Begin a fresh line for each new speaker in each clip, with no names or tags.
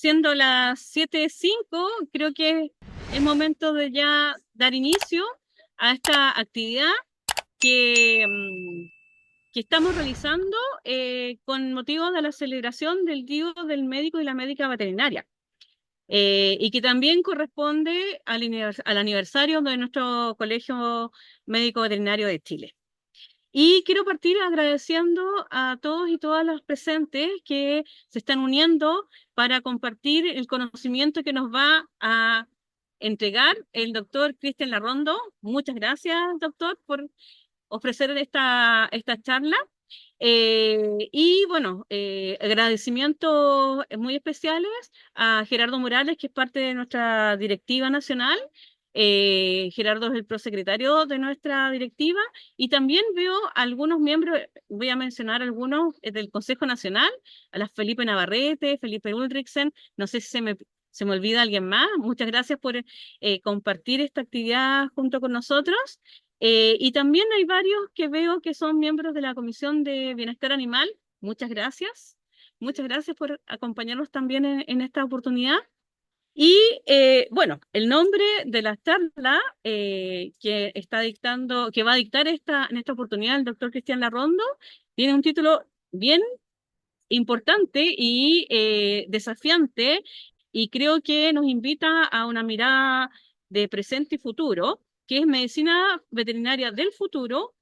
siendo las 7:05, creo que es momento de ya dar inicio a esta actividad que, que estamos realizando con motivo de la celebración del Día del Médico y la Médica Veterinaria. Y que también corresponde al aniversario de nuestro Colegio Médico Veterinario de Chile. Y quiero partir agradeciendo a todos y todas las presentes que se están uniendo para compartir el conocimiento que nos va a entregar el doctor Cristian Larrondo. Muchas gracias, doctor, por ofrecer esta charla. Y bueno, agradecimientos muy especiales a Gerardo Morales, que es parte de nuestra directiva nacional. Gerardo es el prosecretario de nuestra directiva y también veo algunos miembros, voy a mencionar algunos del Consejo Nacional, a las Felipe Navarrete, Felipe Ulrichsen, no sé si se me olvida alguien más. Muchas gracias por compartir esta actividad junto con nosotros. Y también hay varios que veo que son miembros de la Comisión de Bienestar Animal. Muchas gracias. Muchas gracias por acompañarnos también en esta oportunidad. Y bueno, el nombre de la charla que está dictando, que va a dictar en esta oportunidad el doctor Cristian Larrondo, tiene un título bien importante y desafiante, y creo que nos invita a una mirada de presente y futuro, que es medicina veterinaria del futuro,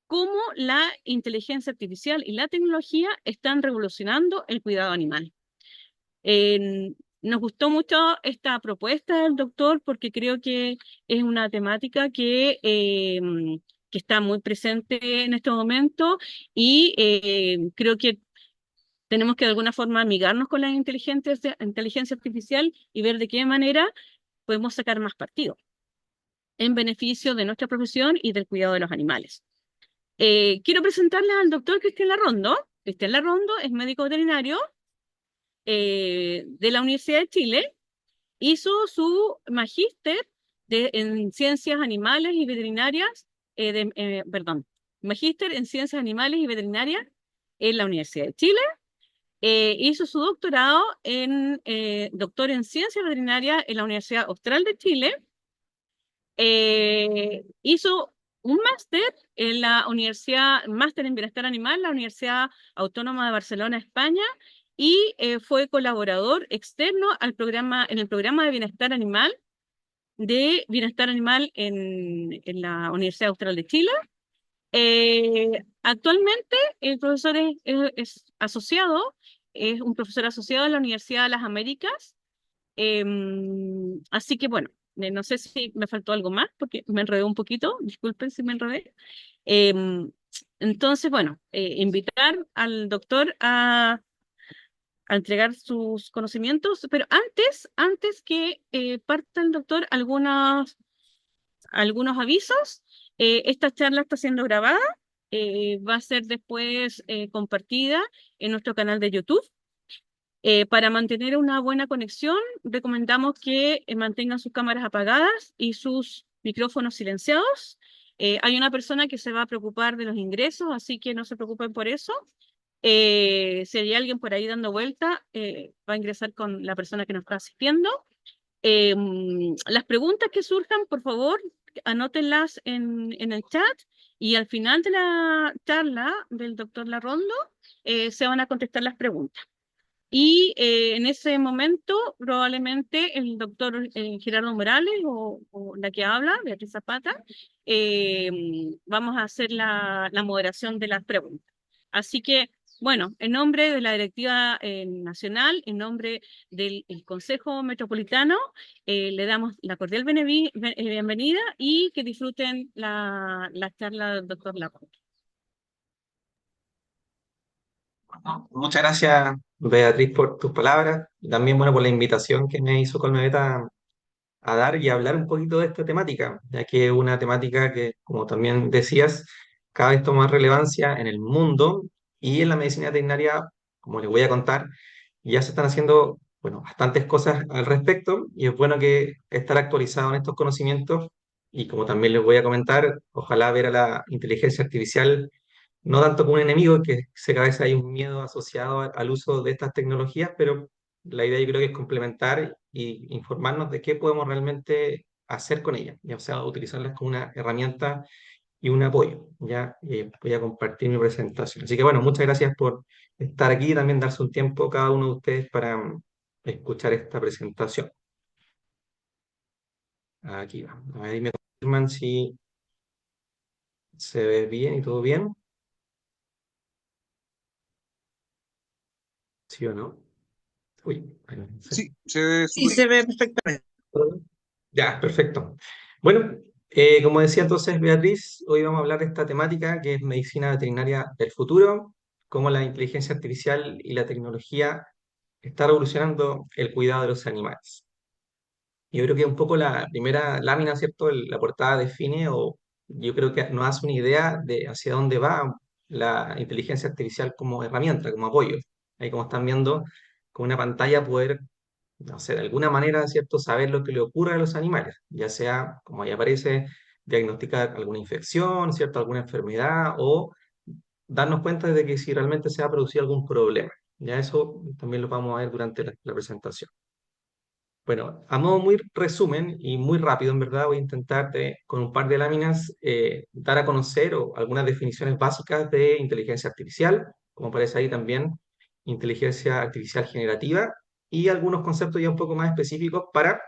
cómo la inteligencia artificial y la tecnología están revolucionando el cuidado animal. Nos gustó mucho esta propuesta del doctor porque creo que es una temática que está muy presente en este momento y creo que tenemos que de alguna forma amigarnos con la inteligencia artificial y ver de qué manera podemos sacar más partido en beneficio de nuestra profesión y del cuidado de los animales. Quiero presentarles al doctor Cristian Larrondo. Cristian Larrondo es médico veterinario de la Universidad de Chile. Hizo su magíster en ciencias animales y veterinarias, perdón, magíster en ciencias animales y veterinarias en la Universidad de Chile. Hizo su doctorado doctor en ciencias veterinarias en la Universidad Austral de Chile. Hizo un máster en bienestar animal, la Universidad Autónoma de Barcelona, España, y fue colaborador externo en el programa de bienestar animal en la Universidad Austral de Chile. Actualmente el profesor es asociado, es un profesor asociado en la Universidad de las Américas. Así que bueno, no sé si me faltó algo más porque me enredé un poquito, disculpen si me enredé. Em, entonces, bueno, invitar al doctor a entregar sus conocimientos, pero antes que parta el doctor, algunos avisos. Esta charla está siendo grabada, va a ser después compartida en nuestro canal de YouTube. Para mantener una buena conexión, recomendamos que mantengan sus cámaras apagadas y sus micrófonos silenciados. Hay una persona que se va a preocupar de los ingresos, así que no se preocupen por eso. Si hay alguien por ahí dando vuelta, va a ingresar con la persona que nos está asistiendo. Las preguntas que surjan, por favor, anótenlas en el chat y al final de la charla del doctor Larrondo se van a contestar las preguntas. Y en ese momento, probablemente el doctor Gerardo Morales o la que habla, Beatriz Zapata, eh, vamos a hacer la moderación de las preguntas. Así que, bueno, en nombre de la directiva nacional, en nombre del Consejo Metropolitano, le damos la cordial bienvenida y que disfruten la charla del doctor Lacón.
No, muchas gracias, Beatriz, por tus palabras y también, bueno, por la invitación que me hizo Colmeveta a dar y hablar un poquito de esta temática, ya que es una temática que, como también decías, cada vez toma más relevancia en el mundo y en la medicina veterinaria, como les voy a contar, ya se están haciendo, bueno, bastantes cosas al respecto y es bueno que estar actualizado en estos conocimientos y como también les voy a comentar, ojalá ver a la inteligencia artificial no tanto como un enemigo, que sé que a veces hay un miedo asociado al uso de estas tecnologías, pero la idea yo creo que es complementar y informarnos de qué podemos realmente hacer con ella, ya o sea, utilizarlas como una herramienta y un apoyo. Ya voy a compartir mi presentación. Así que bueno, muchas gracias por estar aquí y también darse un tiempo cada uno de ustedes para escuchar esta presentación. Aquí va. A ver, y me confirman si se ve bien y todo bien. ¿Sí o no? Uy, ahí no sé.
Sí, se ve
Sí,
súper
se
bien.
ve perfectamente.
Ya, perfecto. Bueno, como decía entonces Beatriz, hoy vamos a hablar de esta temática que es medicina veterinaria del futuro, cómo la inteligencia artificial y la tecnología está revolucionando el cuidado de los animales. Yo creo que un poco la primera lámina, ¿cierto? La portada define o yo creo que nos hace una idea de hacia dónde va la inteligencia artificial como herramienta, como apoyo. Ahí como están viendo, con una pantalla poder, no sé, de alguna manera, ¿cierto? Saber lo que le ocurre a los animales, ya sea, como ahí aparece, diagnosticar alguna infección, ¿cierto? Alguna enfermedad o darnos cuenta de que si realmente se ha producido algún problema. Ya eso también lo vamos a ver durante la presentación. Bueno, a modo muy resumen y muy rápido, en verdad, voy a intentar con un par de láminas dar a conocer algunas definiciones básicas de inteligencia artificial, como aparece ahí también, inteligencia artificial generativa, y algunos conceptos ya un poco más específicos para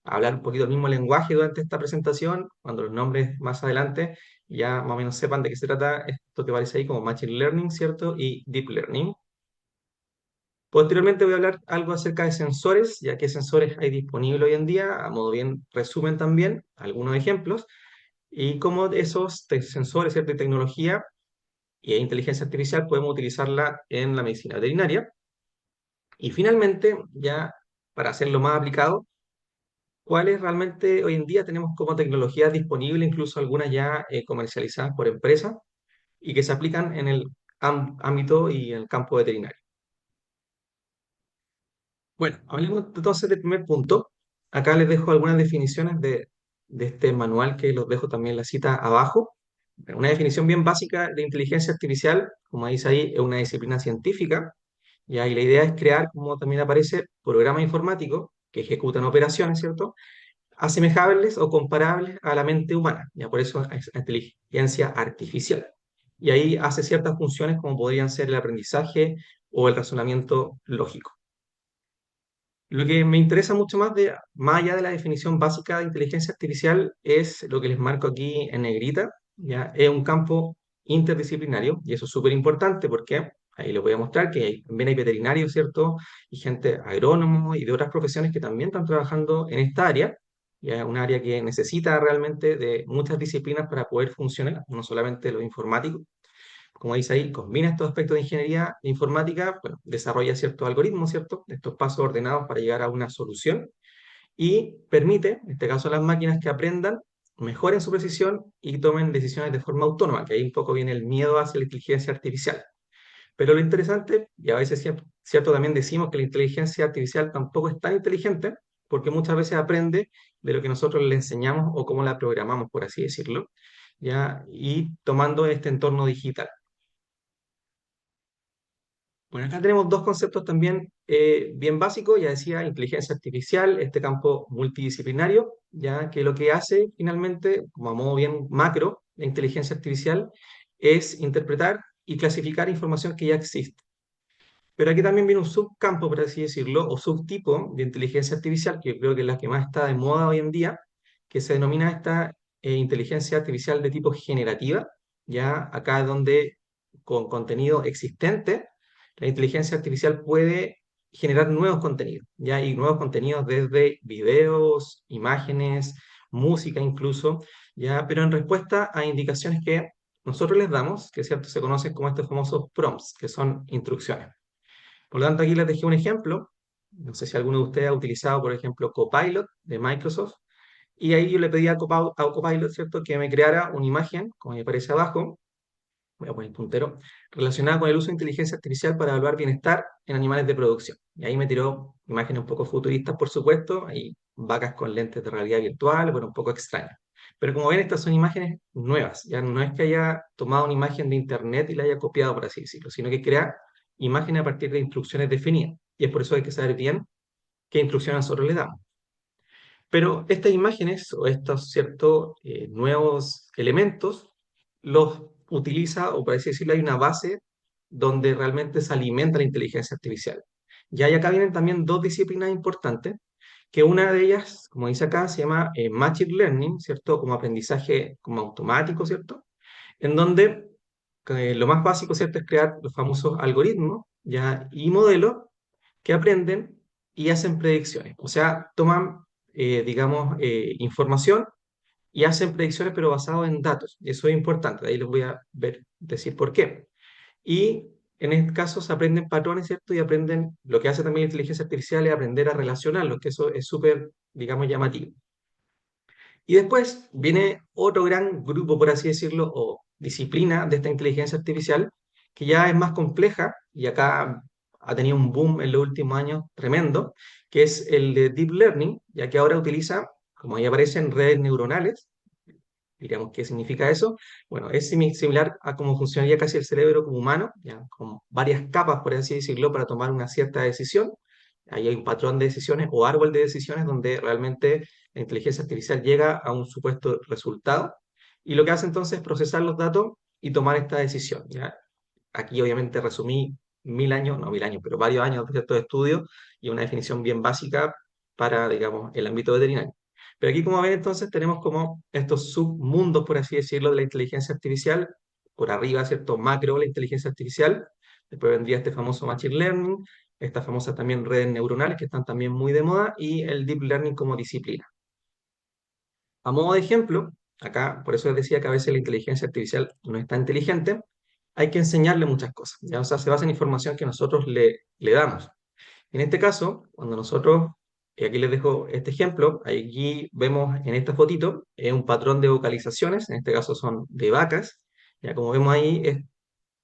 hablar un poquito el mismo lenguaje durante esta presentación, cuando los nombres más adelante ya más o menos sepan de qué se trata esto que aparece ahí como Machine Learning, ¿cierto? Y Deep Learning. Posteriormente voy a hablar algo acerca de sensores, ya que sensores hay disponibles hoy en día, a modo bien resumen también, algunos ejemplos, y cómo esos sensores, ¿cierto? Y tecnología y inteligencia artificial podemos utilizarla en la medicina veterinaria. Y finalmente, ya para hacerlo más aplicado, cuáles realmente hoy en día tenemos como tecnologías disponibles, incluso algunas ya comercializadas por empresas y que se aplican en el ámbito y en el campo veterinario. Bueno, hablemos entonces del primer punto. Acá les dejo algunas definiciones de este manual que los dejo también la cita abajo. Una definición bien básica de inteligencia artificial, como dice ahí, es una disciplina científica. Y ahí la idea es crear, como también aparece, programas informáticos que ejecutan operaciones, ¿cierto? Asemejables o comparables a la mente humana. Ya por eso es inteligencia artificial. Y ahí hace ciertas funciones como podrían ser el aprendizaje o el razonamiento lógico. Lo que me interesa mucho más allá de la definición básica de inteligencia artificial, es lo que les marco aquí en negrita, ¿ya? Es un campo interdisciplinario y eso es súper importante porque ahí les voy a mostrar que también hay veterinarios, ¿cierto? Y gente agrónomo y de otras profesiones que también están trabajando en esta área, ya un área que necesita realmente de muchas disciplinas para poder funcionar, no solamente lo informático. Como dice ahí, combina estos aspectos de ingeniería informática, bueno, desarrolla ciertos algoritmos, ¿cierto? Estos pasos ordenados para llegar a una solución y permite, en este caso a las máquinas, que aprendan, mejoren su precisión y tomen decisiones de forma autónoma, que ahí un poco viene el miedo hacia la inteligencia artificial. Pero lo interesante, y a veces cierto, también decimos que la inteligencia artificial tampoco es tan inteligente, porque muchas veces aprende de lo que nosotros le enseñamos o cómo la programamos, por así decirlo, ¿ya? Y tomando este entorno digital. Bueno, acá tenemos dos conceptos también bien básicos, ya decía, inteligencia artificial, este campo multidisciplinario, ya que lo que hace finalmente, como a modo bien macro, la inteligencia artificial es interpretar y clasificar información que ya existe. Pero aquí también viene un subcampo, por así decirlo, o subtipo de inteligencia artificial, que yo creo que es la que más está de moda hoy en día, que se denomina esta inteligencia artificial de tipo generativa, ya acá es donde con contenido existente, la inteligencia artificial puede generar nuevos contenidos, ya y nuevos contenidos desde videos, imágenes, música incluso, ya, pero en respuesta a indicaciones que nosotros les damos, que cierto se conocen como estos famosos prompts, que son instrucciones. Por lo tanto, aquí les dejé un ejemplo. No sé si alguno de ustedes ha utilizado, por ejemplo, Copilot de Microsoft. Y ahí yo le pedí a Copilot, ¿cierto?, que me creara una imagen, como me aparece abajo, voy a poner el puntero, relacionada con el uso de inteligencia artificial para evaluar bienestar en animales de producción. Y ahí me tiró imágenes un poco futuristas, por supuesto, ahí vacas con lentes de realidad virtual, bueno, un poco extrañas. Pero como ven, estas son imágenes nuevas, ya no es que haya tomado una imagen de internet y la haya copiado, por así decirlo, sino que crea imágenes a partir de instrucciones definidas. Y es por eso que hay que saber bien qué instrucciones nosotros le damos. Pero estas imágenes o estos ciertos nuevos elementos los utiliza, o por así decirlo, hay una base donde realmente se alimenta la inteligencia artificial. Ya y acá vienen también dos disciplinas importantes, que una de ellas, como dice acá, se llama Machine Learning, ¿cierto? Como aprendizaje como automático, ¿cierto? En donde lo más básico, ¿cierto?, es crear los famosos algoritmos, ¿ya? Y modelos que aprenden y hacen predicciones. O sea, toman, digamos, información y hacen predicciones, pero basado en datos. Y eso es importante, de ahí les voy a decir por qué. Y en este caso se aprenden patrones, ¿cierto? Y aprenden, lo que hace también la inteligencia artificial es aprender a relacionarlos, que eso es súper, digamos, llamativo. Y después viene otro gran grupo, por así decirlo, o disciplina de esta inteligencia artificial, que ya es más compleja y acá ha tenido un boom en los últimos años tremendo, que es el de Deep Learning, ya que ahora utiliza, como ahí aparecen, redes neuronales. Diríamos, ¿qué significa eso? Bueno, es similar a cómo funcionaría casi el cerebro como humano, ya, con varias capas, por así decirlo, para tomar una cierta decisión. Ahí hay un patrón de decisiones o árbol de decisiones donde realmente la inteligencia artificial llega a un supuesto resultado y lo que hace entonces es procesar los datos y tomar esta decisión, ¿ya? Aquí obviamente resumí 1000 años, no 1000 años, pero varios años de ciertos estudios y una definición bien básica para, digamos, el ámbito veterinario. Pero aquí, como ven, entonces tenemos como estos submundos, por así decirlo, de la inteligencia artificial. Por arriba, ¿cierto? Macro, la inteligencia artificial. Después vendría este famoso Machine Learning, estas famosas también redes neuronales que están también muy de moda y el Deep Learning como disciplina. A modo de ejemplo, acá, por eso les decía que a veces la inteligencia artificial no es tan inteligente, hay que enseñarle muchas cosas, ¿ya? O sea, se basa en información que nosotros le damos. En este caso, cuando nosotros, y aquí les dejo este ejemplo, aquí vemos en esta fotito un patrón de vocalizaciones, en este caso son de vacas, ya como vemos ahí es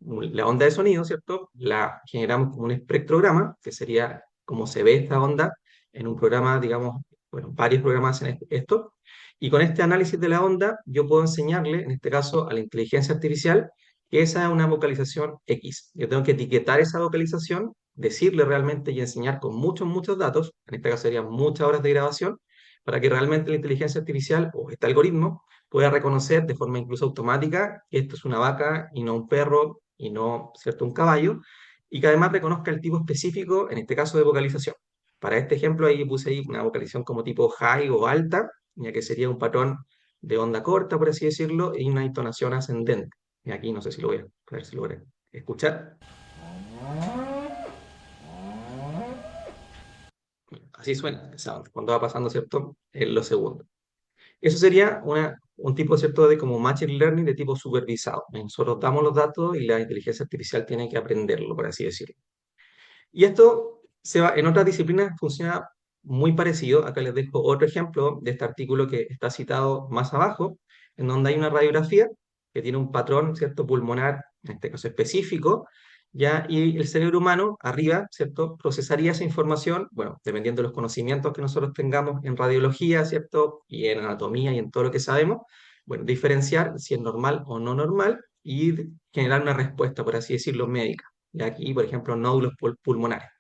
la onda de sonido, ¿cierto? La generamos como un espectrograma, que sería como se ve esta onda en un programa, digamos, bueno, varios programas hacen esto, y con este análisis de la onda yo puedo enseñarle, en este caso, a la inteligencia artificial, que esa es una vocalización X. Yo tengo que etiquetar esa vocalización, decirle realmente y enseñar con muchos, muchos datos, en este caso serían muchas horas de grabación, para que realmente la inteligencia artificial o este algoritmo pueda reconocer de forma incluso automática que esto es una vaca y no un perro y no, ¿cierto?, un caballo, y que además reconozca el tipo específico, en este caso de vocalización. Para este ejemplo ahí puse ahí una vocalización como tipo high o alta, ya que sería un patrón de onda corta, por así decirlo, y una entonación ascendente. Y aquí no sé si lo voy a ver si lo voy a escuchar. Así suena el sound, cuando va pasando, ¿cierto?, en los segundos. Eso sería un tipo, ¿cierto?, de como machine learning de tipo supervisado. Nosotros damos los datos y la inteligencia artificial tiene que aprenderlo, por así decirlo. Y esto en otras disciplinas funciona muy parecido. Acá les dejo otro ejemplo de este artículo que está citado más abajo, en donde hay una radiografía que tiene un patrón, ¿cierto?, pulmonar, en este caso específico, ¿ya? Y el cerebro humano, arriba, ¿cierto?, procesaría esa información, bueno, dependiendo de los conocimientos que nosotros tengamos en radiología, ¿cierto?, y en anatomía y en todo lo que sabemos, bueno, diferenciar si es normal o no normal y generar una respuesta, por así decirlo, médica. Y aquí, por ejemplo, nódulos pulmonares.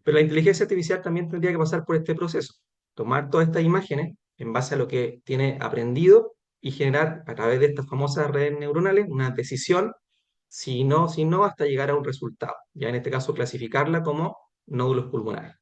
Pero la inteligencia artificial también tendría que pasar por este proceso, tomar todas estas imágenes en base a lo que tiene aprendido y generar a través de estas famosas redes neuronales una decisión, si no, hasta llegar a un resultado. Ya en este caso, clasificarla como nódulos pulmonares.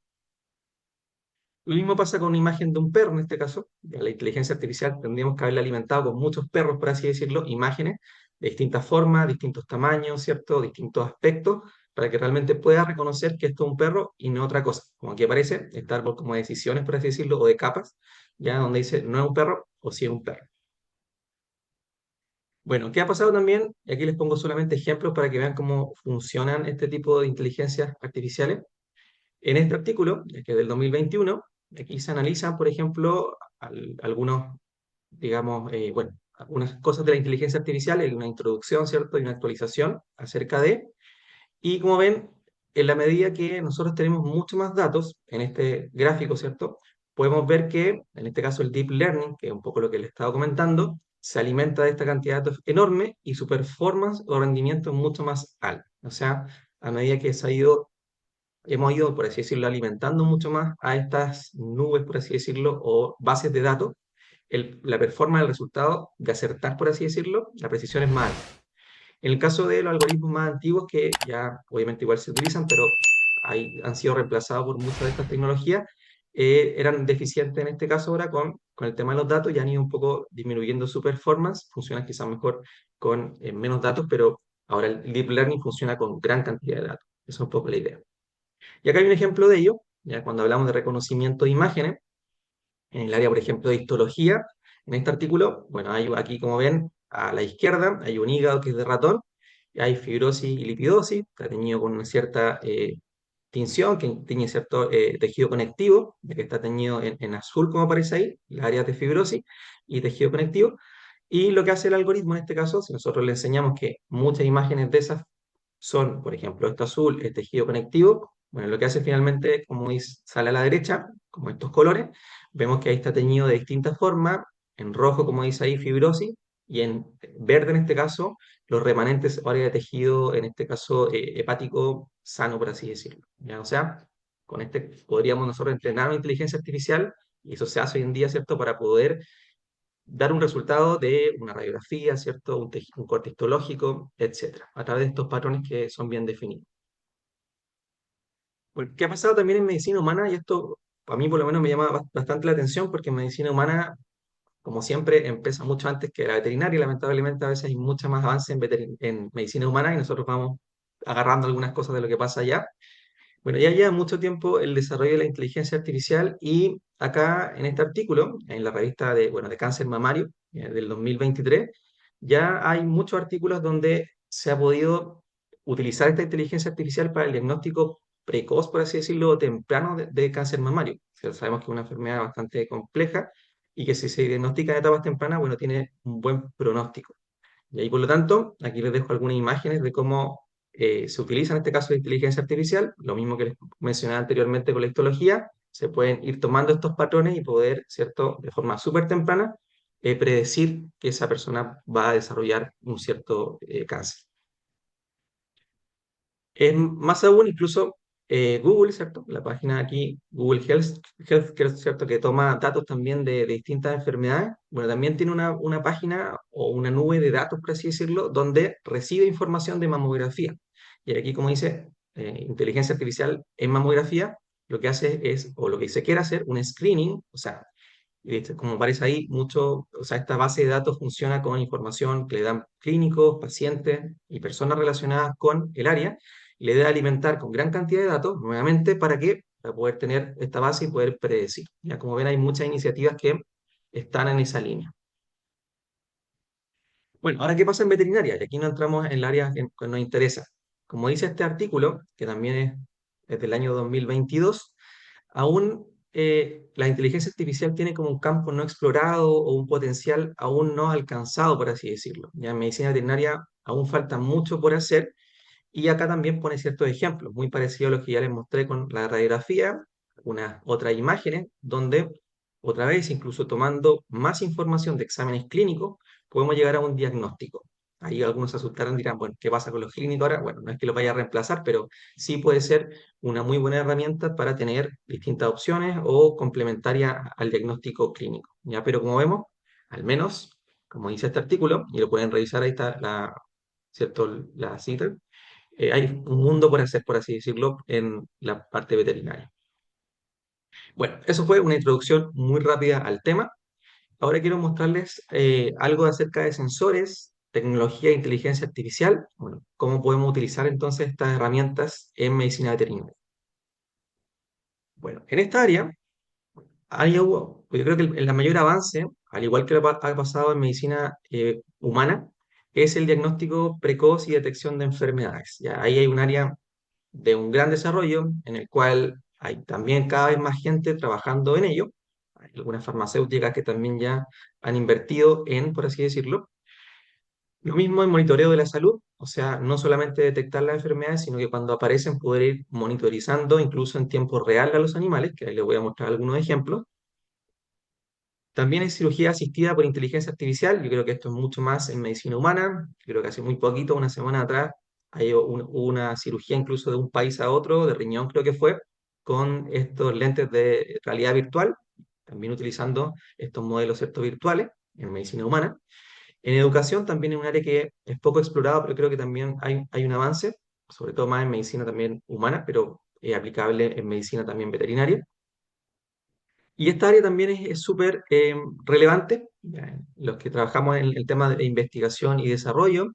Lo mismo pasa con una imagen de un perro, en este caso. Ya la inteligencia artificial tendríamos que haberla alimentado con muchos perros, por así decirlo, imágenes de distintas formas, distintos tamaños, ¿cierto? Distintos aspectos, para que realmente pueda reconocer que esto es un perro y no otra cosa. Como aquí aparece, este árbol como de decisiones, por así decirlo, o de capas, ya donde dice no es un perro o sí es un perro. Bueno, ¿qué ha pasado también? Y aquí les pongo solamente ejemplos para que vean cómo funcionan este tipo de inteligencias artificiales. En este artículo, que es del 2021, aquí se analizan, por ejemplo, algunos, digamos, bueno, algunas cosas de la inteligencia artificial, hay una introducción, ¿cierto? Y una actualización acerca de, y como ven, en la medida que nosotros tenemos mucho más datos en este gráfico, ¿cierto? Podemos ver que, en este caso, el Deep Learning, que es un poco lo que les estaba comentando, se alimenta de esta cantidad de datos enorme y su performance o rendimiento es mucho más alto. O sea, a medida que se ha ido hemos ido, por así decirlo, alimentando mucho más a estas nubes, por así decirlo, o bases de datos, la performance del resultado de acertar, por así decirlo, la precisión es más alta. En el caso de los algoritmos más antiguos, que ya obviamente igual se utilizan, pero han sido reemplazados por muchas de estas tecnologías, eran deficientes en este caso ahora con el tema de los datos y han ido un poco disminuyendo su performance, funcionan quizás mejor con menos datos, pero ahora el deep learning funciona con gran cantidad de datos. Esa es un poco la idea. Y acá hay un ejemplo de ello, ya cuando hablamos de reconocimiento de imágenes, en el área, por ejemplo, de histología, en este artículo, bueno, hay aquí, como ven, a la izquierda hay un hígado que es de ratón, hay fibrosis y lipidosis, está teñido con una cierta tinción, que tiene cierto tejido conectivo, ya que está teñido en azul, como aparece ahí, las áreas de fibrosis y tejido conectivo. Y lo que hace el algoritmo en este caso, si nosotros le enseñamos que muchas imágenes de esas son, por ejemplo, esto azul, el tejido conectivo. Bueno, lo que hace finalmente, como sale a la derecha, como estos colores, vemos que ahí está teñido de distintas formas, en rojo, como dice ahí, fibrosis, y en verde, en este caso, los remanentes o área de tejido, en este caso, hepático sano, por así decirlo. ¿Ya? O sea, con este podríamos nosotros entrenar una inteligencia artificial, y eso se hace hoy en día, ¿cierto?, para poder dar un resultado de una radiografía, ¿cierto? Un corte histológico, etcétera, a través de estos patrones que son bien definidos. ¿Qué ha pasado también en medicina humana? Y esto a mí por lo menos me llama bastante la atención porque en medicina humana, como siempre, empieza mucho antes que la veterinaria y lamentablemente a veces hay mucho más avance en medicina humana y nosotros vamos agarrando algunas cosas de lo que pasa allá. Bueno, ya lleva mucho tiempo el desarrollo de la inteligencia artificial y acá en este artículo, en la revista de cáncer mamario del 2023, ya hay muchos artículos donde se ha podido utilizar esta inteligencia artificial para el diagnóstico precoz, por así decirlo, o temprano de cáncer mamario. O sea, sabemos que es una enfermedad bastante compleja y que si se diagnostica en etapas tempranas, bueno, tiene un buen pronóstico. Y ahí, por lo tanto, aquí les dejo algunas imágenes de cómo se utiliza en este caso la inteligencia artificial, lo mismo que les mencioné anteriormente con la histología, se pueden ir tomando estos patrones y poder, ¿cierto?, de forma súper temprana, predecir que esa persona va a desarrollar un cierto cáncer. Más aún, incluso Google, ¿cierto? La página aquí, Google Healthcare, ¿cierto? Que toma datos también de distintas enfermedades. Bueno, también tiene una página o una nube de datos, por así decirlo, donde recibe información de mamografía. Y aquí, como dice, inteligencia artificial en mamografía, lo que hace es, o lo que se quiere hacer, un screening, o sea, como aparece ahí, mucho, o sea, esta base de datos funciona con información que le dan clínicos, pacientes y personas relacionadas con el área, y le debe alimentar con gran cantidad de datos, nuevamente, ¿para qué? Para poder tener esta base y poder predecir. Ya como ven, hay muchas iniciativas que están en esa línea. Bueno, ahora, ¿qué pasa en veterinaria? Y aquí no entramos en el área que nos interesa. Como dice este artículo, que también es del año 2022, aún la inteligencia artificial tiene como un campo no explorado o un potencial aún no alcanzado, por así decirlo. Ya en medicina veterinaria aún falta mucho por hacer y acá también pone ciertos ejemplos, muy parecidos a los que ya les mostré con la radiografía, unas otras imágenes, donde otra vez, incluso tomando más información de exámenes clínicos, podemos llegar a un diagnóstico. Ahí algunos se asustaron y dirán, bueno, ¿qué pasa con los clínicos ahora? Bueno, no es que lo vaya a reemplazar, pero sí puede ser una muy buena herramienta para tener distintas opciones o complementaria al diagnóstico clínico. ¿Ya? Pero como vemos, al menos, como dice este artículo, y lo pueden revisar, ahí está ¿cierto? La cita, hay un mundo por hacer, por así decirlo, en la parte veterinaria. Bueno, eso fue una introducción muy rápida al tema. Ahora quiero mostrarles algo acerca de sensores, tecnología e inteligencia artificial, bueno, cómo podemos utilizar entonces estas herramientas en medicina veterinaria. Bueno, en esta área, yo creo que el mayor avance, al igual que ha pasado en medicina humana, es el diagnóstico precoz y detección de enfermedades. Ya, ahí hay un área de un gran desarrollo en el cual hay también cada vez más gente trabajando en ello. Hay algunas farmacéuticas que también ya han invertido en, por así decirlo. Lo mismo en monitoreo de la salud, o sea, no solamente detectar las enfermedades, sino que cuando aparecen poder ir monitorizando incluso en tiempo real a los animales, que ahí les voy a mostrar algunos ejemplos. También hay cirugía asistida por inteligencia artificial, yo creo que esto es mucho más en medicina humana, creo que hace muy poquito, una semana atrás, hubo una cirugía incluso de un país a otro, de riñón creo que fue, con estos lentes de realidad virtual, también utilizando estos modelos, ¿cierto?, virtuales en medicina humana. En educación también es un área que es poco explorado, pero creo que también hay un avance, sobre todo más en medicina también humana, pero aplicable en medicina también veterinaria. Y esta área también es súper relevante. Los que trabajamos en el tema de investigación y desarrollo,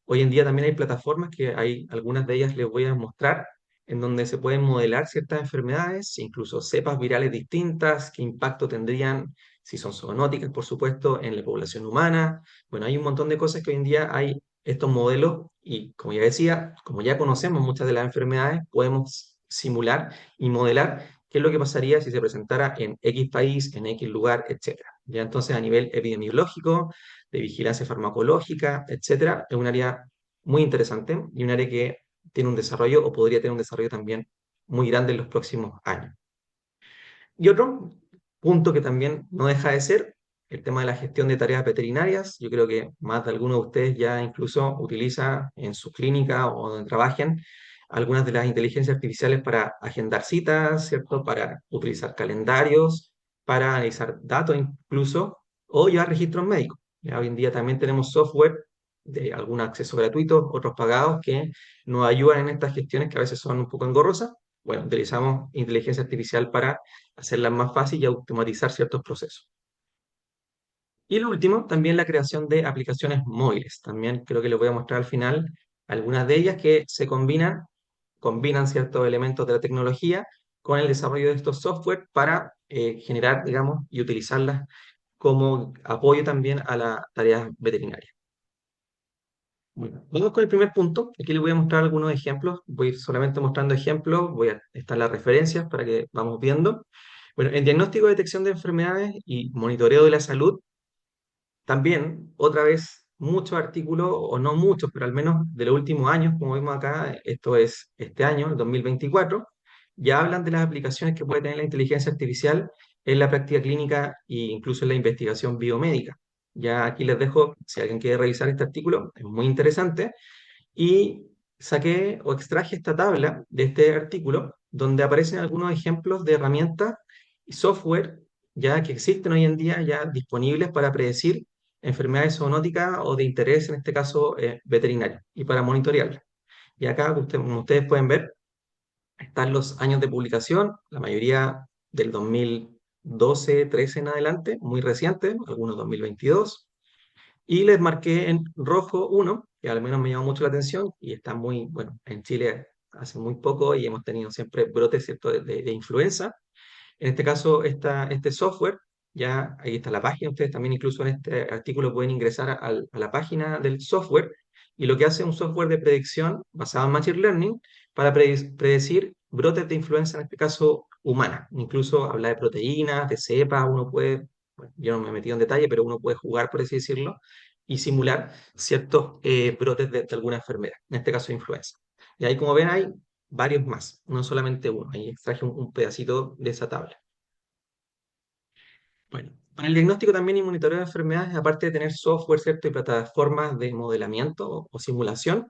hoy en día también hay plataformas que hay, algunas de ellas les voy a mostrar, en donde se pueden modelar ciertas enfermedades, incluso cepas virales distintas, qué impacto tendrían, si son zoonóticas, por supuesto, en la población humana. Bueno, hay un montón de cosas que hoy en día hay estos modelos y, como ya decía, como ya conocemos muchas de las enfermedades, podemos simular y modelar qué es lo que pasaría si se presentara en X país, en X lugar, etcétera. Ya entonces a nivel epidemiológico, de vigilancia farmacológica, etcétera, es un área muy interesante y un área que tiene un desarrollo o podría tener un desarrollo también muy grande en los próximos años. Y otro punto que también no deja de ser el tema de la gestión de tareas veterinarias. Yo creo que más de alguno de ustedes ya incluso utiliza en su clínica o donde trabajen algunas de las inteligencias artificiales para agendar citas, ¿cierto? Para utilizar calendarios, para analizar datos incluso, o llevar registros médicos. Ya hoy en día también tenemos software de algún acceso gratuito, otros pagados, que nos ayudan en estas gestiones que a veces son un poco engorrosas. Bueno, utilizamos inteligencia artificial para hacerlas más fácil y automatizar ciertos procesos. Y lo último, también la creación de aplicaciones móviles. También creo que les voy a mostrar al final algunas de ellas que se combinan ciertos elementos de la tecnología con el desarrollo de estos software para generar, digamos, y utilizarlas como apoyo también a la tarea veterinaria. Bueno, vamos con el primer punto. Aquí les voy a mostrar algunos ejemplos. Voy a ir solamente mostrando ejemplos. Voy a estar las referencias para que vamos viendo. Bueno, en diagnóstico, detección de enfermedades y monitoreo de la salud, también, otra vez, muchos artículos, o no muchos, pero al menos de los últimos años, como vemos acá, esto es este año, el 2024, ya hablan de las aplicaciones que puede tener la inteligencia artificial en la práctica clínica e incluso en la investigación biomédica. Ya aquí les dejo, si alguien quiere revisar este artículo, es muy interesante. Y saqué o extraje esta tabla de este artículo donde aparecen algunos ejemplos de herramientas y software ya que existen hoy en día ya disponibles para predecir enfermedades zoonóticas o de interés, en este caso veterinario, y para monitorearlas. Y acá, como ustedes pueden ver, están los años de publicación, la mayoría del 2012, 13 en adelante, muy recientes, algunos 2022. Y les marqué en rojo uno, que al menos me llamó mucho la atención y está muy, bueno, en Chile hace muy poco y hemos tenido siempre brotes, ¿cierto?, de influenza. En este caso, este software, ya ahí está la página, ustedes también incluso en este artículo pueden ingresar a la página del software y lo que hace es un software de predicción basado en Machine Learning para predecir brotes de influenza, en este caso humana. Incluso habla de proteínas, de cepas, uno puede, bueno, yo no me he metido en detalle, pero uno puede jugar, por así decirlo, y simular ciertos brotes de alguna enfermedad, en este caso influenza. Y ahí, como ven, hay varios más, no solamente uno. Ahí extraje un pedacito de esa tabla. Bueno, para el diagnóstico también y monitoreo de enfermedades, aparte de tener software, ¿cierto? Y plataformas de modelamiento o simulación,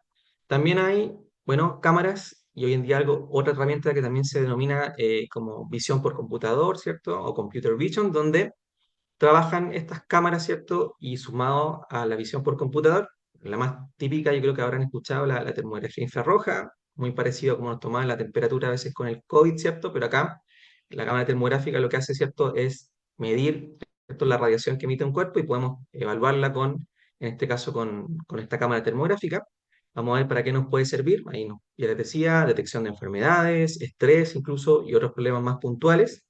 también hay, bueno, cámaras y hoy en día otra herramienta que también se denomina como visión por computador, ¿cierto? O computer vision, donde trabajan estas cámaras, ¿cierto? Y sumado a la visión por computador, la más típica, yo creo que habrán escuchado la termografía infrarroja, muy parecido a como nos tomaban la temperatura a veces con el COVID, ¿cierto? Pero acá la cámara termográfica lo que hace, ¿cierto?, es medir, ¿cierto?, la radiación que emite un cuerpo y podemos evaluarla en este caso, con esta cámara termográfica. Vamos a ver para qué nos puede servir. Ahí ya les decía, detección de enfermedades, estrés incluso y otros problemas más puntuales.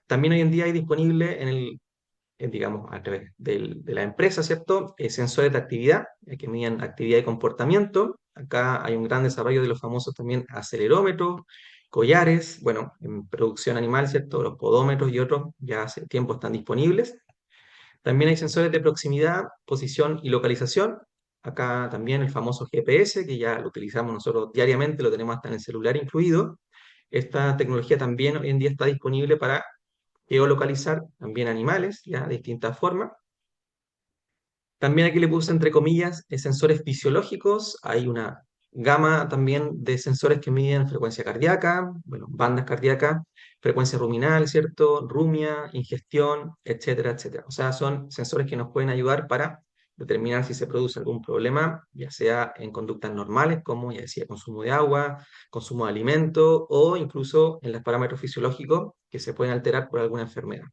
También hoy en día hay disponible digamos, a través de la empresa, ¿cierto? Sensores de actividad, que miden actividad y comportamiento. Acá hay un gran desarrollo de los famosos también acelerómetros, collares, bueno, en producción animal, ¿cierto? Los podómetros y otros ya hace tiempo están disponibles. También hay sensores de proximidad, posición y localización. Acá también el famoso GPS, que ya lo utilizamos nosotros diariamente, lo tenemos hasta en el celular incluido. Esta tecnología también hoy en día está disponible para geolocalizar también animales, ya de distintas formas. También aquí le puse entre comillas sensores fisiológicos. Hay una gama también de sensores que miden frecuencia cardíaca, bueno, bandas cardíacas, frecuencia ruminal, ¿cierto? Rumia, ingestión, etcétera, etcétera. O sea, son sensores que nos pueden ayudar para determinar si se produce algún problema, ya sea en conductas normales, como ya decía, consumo de agua, consumo de alimento, o incluso en los parámetros fisiológicos que se pueden alterar por alguna enfermedad.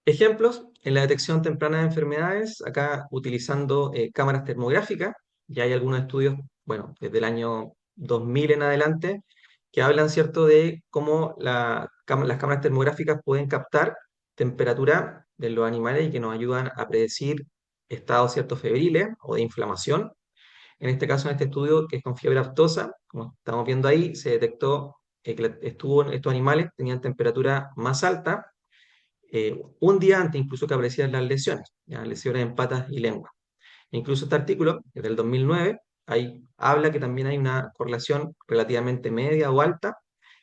Ejemplos, en la detección temprana de enfermedades, acá utilizando cámaras termográficas, ya hay algunos estudios, bueno, desde el año 2000 en adelante, que hablan, ¿cierto?, de cómo las cámaras termográficas pueden captar temperatura de los animales y que nos ayudan a predecir estados, ¿cierto?, febriles o de inflamación. En este caso, en este estudio, que es con fiebre aftosa, como estamos viendo ahí, se detectó estos animales tenían temperatura más alta un día antes incluso que aparecieran las lesiones, ¿ya? Lesiones en patas y lengua. Incluso este artículo, que es del 2009, ahí habla que también hay una correlación relativamente media o alta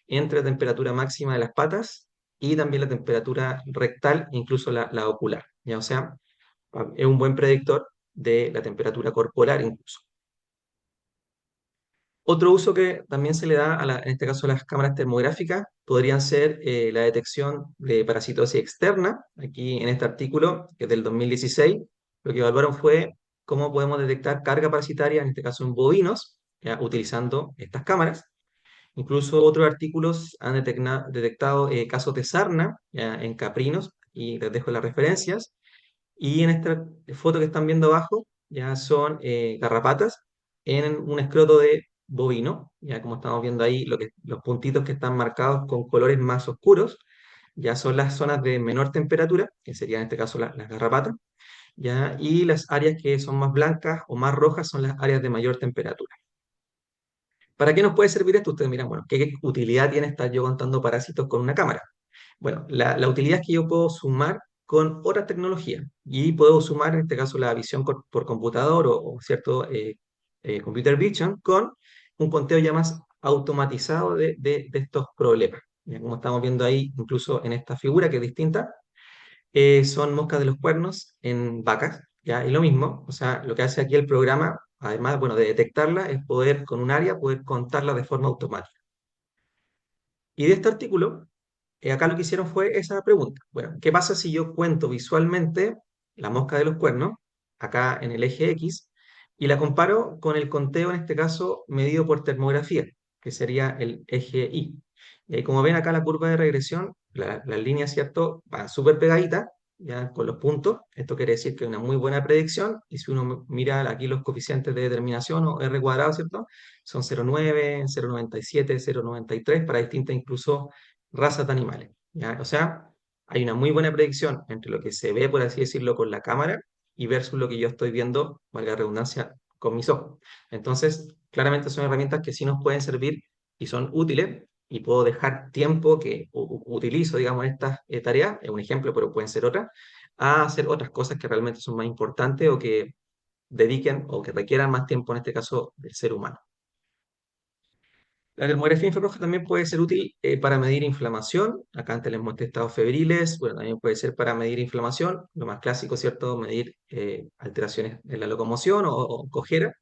entre la temperatura máxima de las patas y también la temperatura rectal, incluso la ocular, ¿ya? O sea, es un buen predictor de la temperatura corporal incluso. Otro uso que también se le da, en este caso a las cámaras termográficas, podrían ser la detección de parasitosis externa. Aquí en este artículo, que es del 2016, lo que evaluaron fue cómo podemos detectar carga parasitaria, en este caso en bovinos, ya, utilizando estas cámaras. Incluso otros artículos han detectado casos de sarna ya, en caprinos, y les dejo las referencias. Y en esta foto que están viendo abajo, ya son garrapatas en un escroto de bovino, ya como estamos viendo ahí, los puntitos que están marcados con colores más oscuros, ya son las zonas de menor temperatura, que serían en este caso las garrapatas, ya, y las áreas que son más blancas o más rojas son las áreas de mayor temperatura. ¿Para qué nos puede servir esto? Ustedes miran, bueno, ¿qué utilidad tiene estar yo contando parásitos con una cámara? Bueno, la utilidad es que yo puedo sumar con otras tecnologías y puedo sumar en este caso la visión por computador o cierto computer vision con un conteo ya más automatizado de estos problemas. Ya como estamos viendo ahí, incluso en esta figura que es distinta, son moscas de los cuernos en vacas, ¿ya? Y lo mismo, o sea, lo que hace aquí el programa, además, bueno, de detectarla, es poder con un área, poder contarla de forma automática. Y de este artículo acá lo que hicieron fue esa pregunta. Bueno, ¿qué pasa si yo cuento visualmente la mosca de los cuernos, acá en el eje X, y la comparo con el conteo, en este caso, medido por termografía, que sería el eje Y? Y ahí, como ven acá la curva de regresión, las líneas, ¿cierto?, van súper pegaditas, ya con los puntos. Esto quiere decir que es una muy buena predicción. Y si uno mira aquí los coeficientes de determinación o R cuadrado, ¿cierto? Son 0,9, 0,97, 0,93 para distintas incluso razas de animales, ¿ya? O sea, hay una muy buena predicción entre lo que se ve, por así decirlo, con la cámara y versus lo que yo estoy viendo, valga la redundancia, con mis ojos. Entonces, claramente son herramientas que sí nos pueden servir y son útiles y puedo dejar tiempo que utilizo, digamos, en estas tareas, es un ejemplo, pero pueden ser otras, a hacer otras cosas que realmente son más importantes o que dediquen o que requieran más tiempo, en este caso, del ser humano. La termografía infrarroja también puede ser útil para medir inflamación. Acá antes les mostré estados febriles. Bueno, también puede ser para medir inflamación. Lo más clásico, ¿cierto? Medir alteraciones en la locomoción o cojera.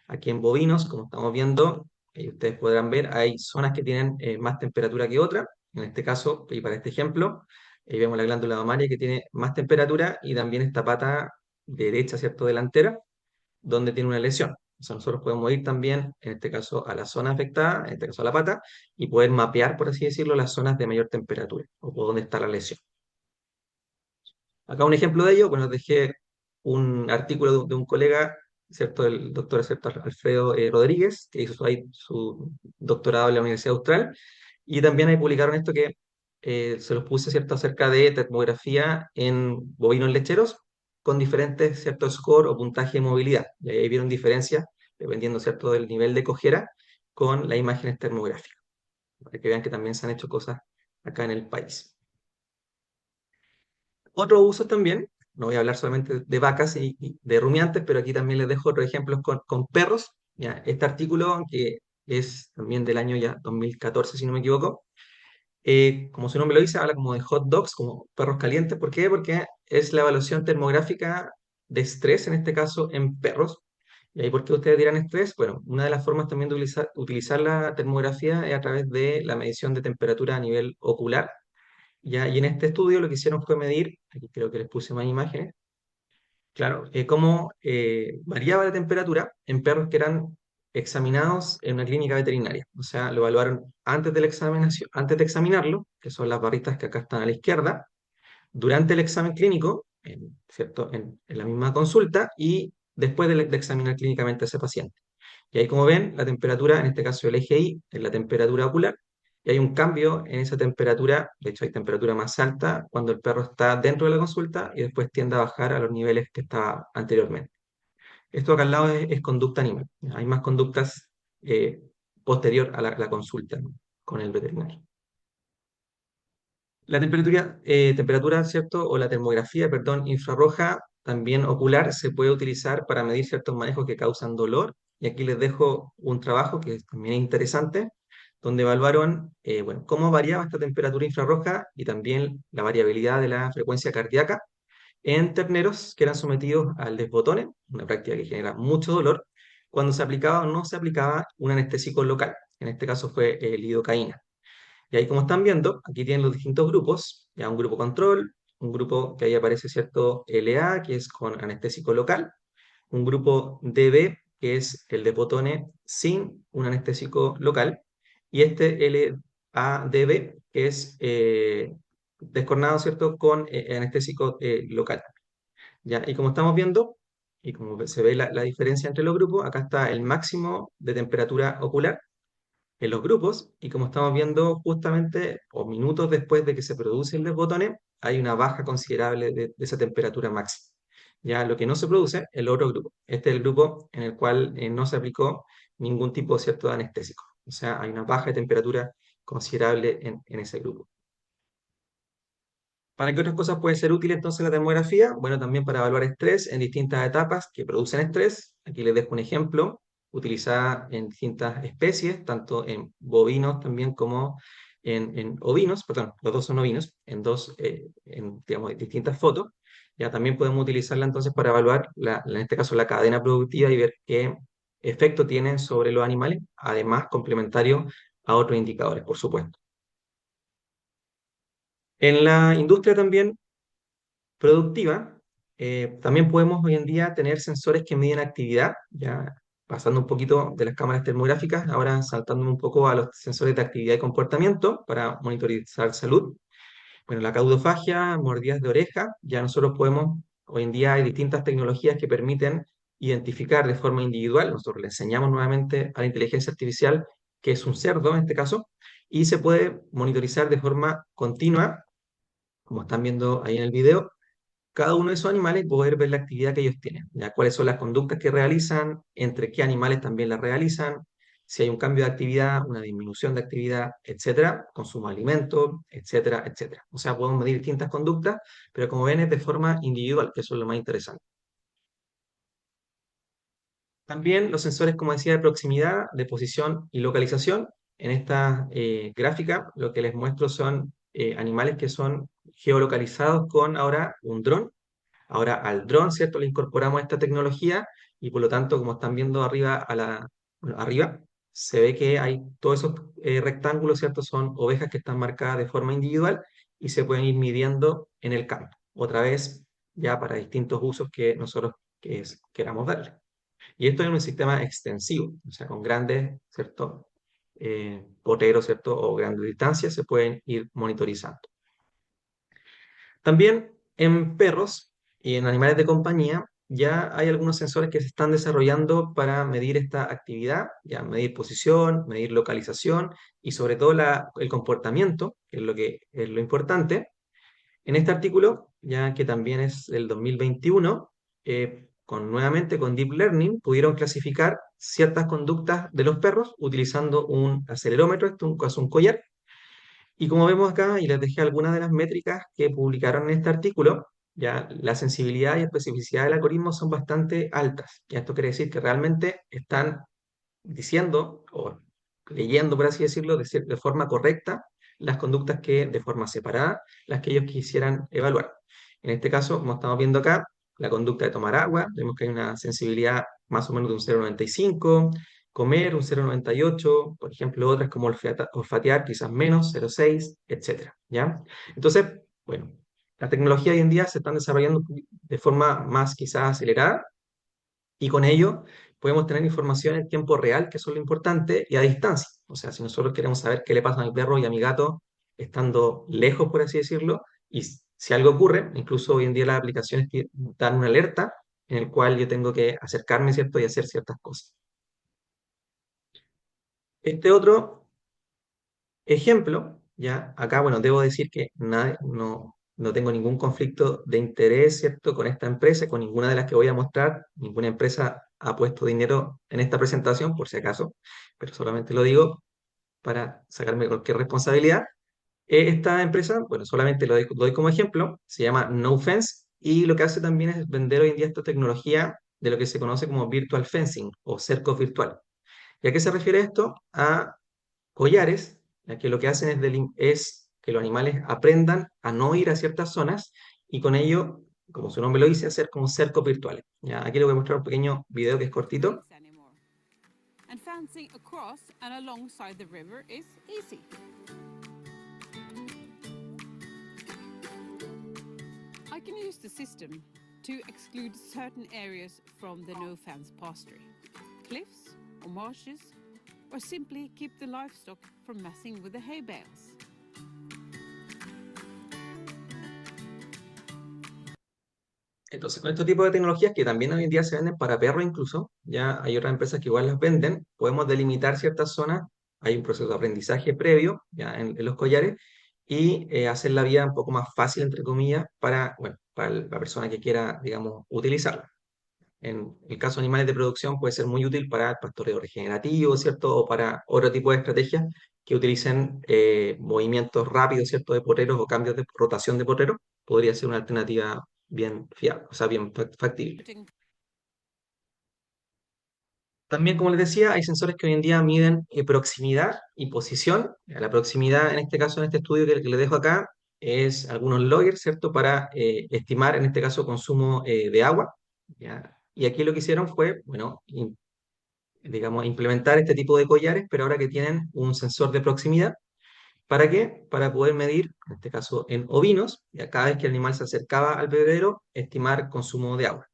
Aquí en bovinos, como estamos viendo, ustedes podrán ver, hay zonas que tienen más temperatura que otras. En este caso, y para este ejemplo, vemos la glándula mamaria que tiene más temperatura y también esta pata derecha, ¿cierto? Delantera donde tiene una lesión. O sea, nosotros podemos ir también, en este caso, a la zona afectada, en este caso a la pata, y poder mapear, por así decirlo, las zonas de mayor temperatura o por dónde está la lesión. Acá un ejemplo de ello, bueno, dejé un artículo de un colega, ¿cierto? El doctor ¿cierto? Alfredo Rodríguez, que hizo su doctorado en la Universidad Austral, y también ahí publicaron esto que se los puse, ¿cierto?, acerca de termografía en bovinos lecheros con diferentes, ¿cierto?, score o puntaje de movilidad. Y ahí vieron diferencias dependiendo, ¿cierto?, del nivel de cojera con las imágenes termográficas, para que vean que también se han hecho cosas acá en el país. Otros usos también, no voy a hablar solamente de vacas y de rumiantes, pero aquí también les dejo otros ejemplos con perros. Ya, este artículo, que es también del año ya 2014, si no me equivoco, como su nombre lo dice, habla como de hot dogs, como perros calientes. ¿Por qué? Porque es la evaluación termográfica de estrés, en este caso en perros, ¿Y ahí por qué ustedes dirán estrés? Bueno, una de las formas también de utilizar la termografía es a través de la medición de temperatura a nivel ocular, ¿ya? Y en este estudio lo que hicieron fue medir, aquí creo que les puse más imágenes, claro, cómo variaba la temperatura en perros que eran examinados en una clínica veterinaria. O sea, lo evaluaron antes de la examinación, antes de examinarlo, que son las barritas que acá están a la izquierda, durante el examen clínico, ¿cierto? En la misma consulta y después de examinar clínicamente a ese paciente. Y ahí, como ven, la temperatura, en este caso el eje Y, es la temperatura ocular, y hay un cambio en esa temperatura, de hecho hay temperatura más alta cuando el perro está dentro de la consulta y después tiende a bajar a los niveles que estaba anteriormente. Esto acá al lado es conducta animal. Hay más conductas eh, posterior a la consulta, ¿no? Con el veterinario. La temperatura, ¿cierto? O la termografía, perdón, infrarroja, también ocular, se puede utilizar para medir ciertos manejos que causan dolor. Y aquí les dejo un trabajo que también es interesante, donde evaluaron, bueno, cómo variaba esta temperatura infrarroja y también la variabilidad de la frecuencia cardíaca en terneros que eran sometidos al desbotone, una práctica que genera mucho dolor, cuando se aplicaba o no se aplicaba un anestésico local. En este caso fue lidocaína. Y ahí, como están viendo, aquí tienen los distintos grupos, ya un grupo control, un grupo que ahí aparece, ¿cierto? LA, que es con anestésico local, un grupo DB, que es el de Potone sin un anestésico local, y este LADB, que es descornado, ¿cierto? Con anestésico local. ¿Ya? Y como estamos viendo, y como se ve la diferencia entre los grupos, acá está el máximo de temperatura ocular en los grupos y como estamos viendo justamente, o minutos después de que se produce el desbotone, hay una baja considerable de esa temperatura máxima. Ya lo que no se produce es el otro grupo. Este es el grupo en el cual no se aplicó ningún tipo, ¿cierto?, de anestésico. O sea, hay una baja de temperatura considerable en ese grupo. ¿Para qué otras cosas puede ser útil entonces la termografía? Bueno, también para evaluar estrés en distintas etapas que producen estrés. Aquí les dejo un ejemplo, utilizada en distintas especies, tanto en bovinos también como en ovinos, perdón, los dos son ovinos, en dos, digamos, distintas fotos. Ya también podemos utilizarla entonces para evaluar, en este caso, la cadena productiva y ver qué efecto tienen sobre los animales, además complementario a otros indicadores, por supuesto. En la industria también productiva, también podemos hoy en día tener sensores que miden actividad, ya pasando un poquito de las cámaras termográficas, ahora saltando un poco a los sensores de actividad y comportamiento para monitorizar salud. Bueno, la caudofagia, mordidas de oreja, ya nosotros podemos, hoy en día hay distintas tecnologías que permiten identificar de forma individual, nosotros le enseñamos nuevamente a la inteligencia artificial que es un cerdo en este caso, y se puede monitorizar de forma continua, como están viendo ahí en el video, cada uno de esos animales y poder ver la actividad que ellos tienen, ya cuáles son las conductas que realizan, entre qué animales también las realizan, si hay un cambio de actividad, una disminución de actividad, etcétera, consumo de alimentos, etcétera, etcétera. O sea, podemos medir distintas conductas, pero como ven es de forma individual, que eso es lo más interesante. También los sensores, como decía, de proximidad, de posición y localización. En esta gráfica lo que les muestro son animales que son geolocalizados con ahora un dron. Ahora al dron, ¿cierto? Le incorporamos esta tecnología y por lo tanto, como están viendo arriba, bueno, arriba, se ve que hay todos esos rectángulos, ¿cierto? Son ovejas que están marcadas de forma individual y se pueden ir midiendo en el campo. Otra vez, ya para distintos usos que nosotros queramos darle. Y esto es un sistema extensivo, o sea, con grandes, ¿cierto? Potreros, ¿cierto? O grandes distancias se pueden ir monitorizando. También en perros y en animales de compañía ya hay algunos sensores que se están desarrollando para medir esta actividad, ya medir posición, medir localización y sobre todo el comportamiento, que es que es lo importante. En este artículo, ya que también es del 2021, nuevamente con Deep Learning pudieron clasificar ciertas conductas de los perros utilizando un acelerómetro, esto es un collar, y como vemos acá, y les dejé algunas de las métricas que publicaron en este artículo, ya la sensibilidad y especificidad del algoritmo son bastante altas. Y esto quiere decir que realmente están diciendo o leyendo, por así decirlo, de forma correcta las conductas que de forma separada, las que ellos quisieran evaluar. En este caso, como estamos viendo acá, la conducta de tomar agua, vemos que hay una sensibilidad más o menos de un 0,95, comer un 0,98, por ejemplo, otras como olfatear quizás menos, 0,6, etcétera, ¿ya? Entonces, bueno, la tecnología hoy en día se están desarrollando de forma más quizás acelerada y con ello podemos tener información en tiempo real, que eso es lo importante, y a distancia. O sea, si nosotros queremos saber qué le pasa a mi perro y a mi gato estando lejos, por así decirlo, y si algo ocurre, incluso hoy en día las aplicaciones dan una alerta en el cual yo tengo que acercarme, ¿cierto? Y hacer ciertas cosas. Este otro ejemplo, ya acá, bueno, debo decir que no tengo ningún conflicto de interés, ¿cierto? Con esta empresa, con ninguna de las que voy a mostrar. Ninguna empresa ha puesto dinero en esta presentación, por si acaso, pero solamente lo digo para sacarme cualquier responsabilidad. Esta empresa, bueno, solamente lo doy como ejemplo, se llama NoFence y lo que hace también es vender hoy en día esta tecnología de lo que se conoce como virtual fencing o cercos virtuales. ¿Y a qué se refiere esto? A collares, ya que lo que hacen es que los animales aprendan a no ir a ciertas zonas y con ello, como su nombre lo dice, hacer como cercos virtuales. Ya, aquí les voy a mostrar un pequeño video que es cortito.
And fencing across and alongside the river is easy. I can use the system to exclude certain areas from the no-fence pasture, cliffs or marshes, or simply keep the livestock from messing with the hay bales.
Entonces, con este tipo de tecnologías que también hoy en día se venden para perros incluso, ya hay otras empresas que igual las venden, podemos delimitar ciertas zonas, hay un proceso de aprendizaje previo ya en los collares y hacer la vida un poco más fácil, entre comillas, para, bueno, para la persona que quiera, digamos, utilizarla. En el caso de animales de producción puede ser muy útil para el pastoreo regenerativo, ¿cierto? O para otro tipo de estrategias que utilicen movimientos rápidos, ¿cierto? De potreros o cambios de rotación de potreros. Podría ser una alternativa bien fiable, o sea, bien factible. También, como les decía, hay sensores que hoy en día miden proximidad y posición. La proximidad, en este caso, en este estudio que les dejo acá, es algunos loggers, ¿cierto? Para estimar, en este caso, consumo de agua. ¿Ya? Y aquí lo que hicieron fue, bueno, digamos, implementar este tipo de collares, pero ahora que tienen un sensor de proximidad. ¿Para qué? Para poder medir, en este caso en ovinos, y a cada vez que el animal se acercaba al bebedero, estimar consumo de agua.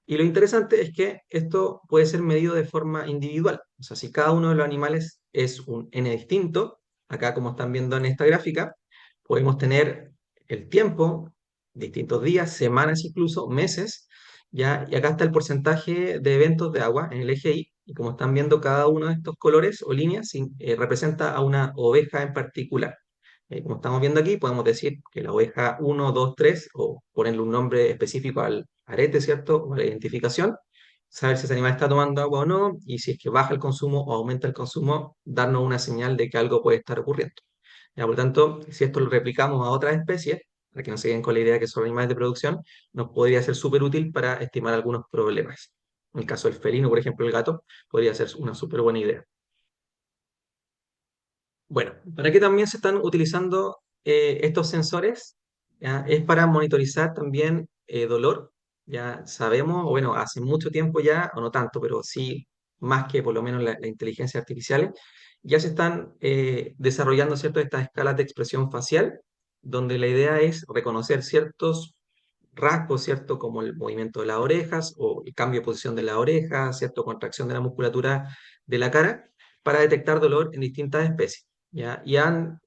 Y lo interesante es que esto puede ser medido de forma individual. O sea, si cada uno de los animales es un N distinto, acá como están viendo en esta gráfica, podemos tener el tiempo, distintos días, semanas incluso, meses, ¿ya? Y acá está el porcentaje de eventos de agua en el eje Y, y como están viendo, cada uno de estos colores o líneas representa a una oveja en particular. Como estamos viendo aquí, podemos decir que la oveja 1, 2, 3, o ponerle un nombre específico al arete, ¿cierto? O a la identificación, saber si ese animal está tomando agua o no, y si es que baja el consumo o aumenta el consumo, darnos una señal de que algo puede estar ocurriendo. Ya, por lo tanto, si esto lo replicamos a otras especies, para que no se queden con la idea que son animales de producción, nos podría ser súper útil para estimar algunos problemas. En el caso del felino, por ejemplo, el gato, podría ser una súper buena idea. Bueno, ¿para qué también se están utilizando estos sensores? ¿Ya? Es para monitorizar también dolor. Ya sabemos, o bueno, hace mucho tiempo ya, o no tanto, pero sí más que por lo menos la inteligencia artificial, ya se están desarrollando, ¿cierto?, estas escalas de expresión facial, donde la idea es reconocer ciertos rasgos, ¿cierto?, como el movimiento de las orejas o el cambio de posición de la oreja, ¿cierto?, contracción de la musculatura de la cara, para detectar dolor en distintas especies. ¿Ya? Y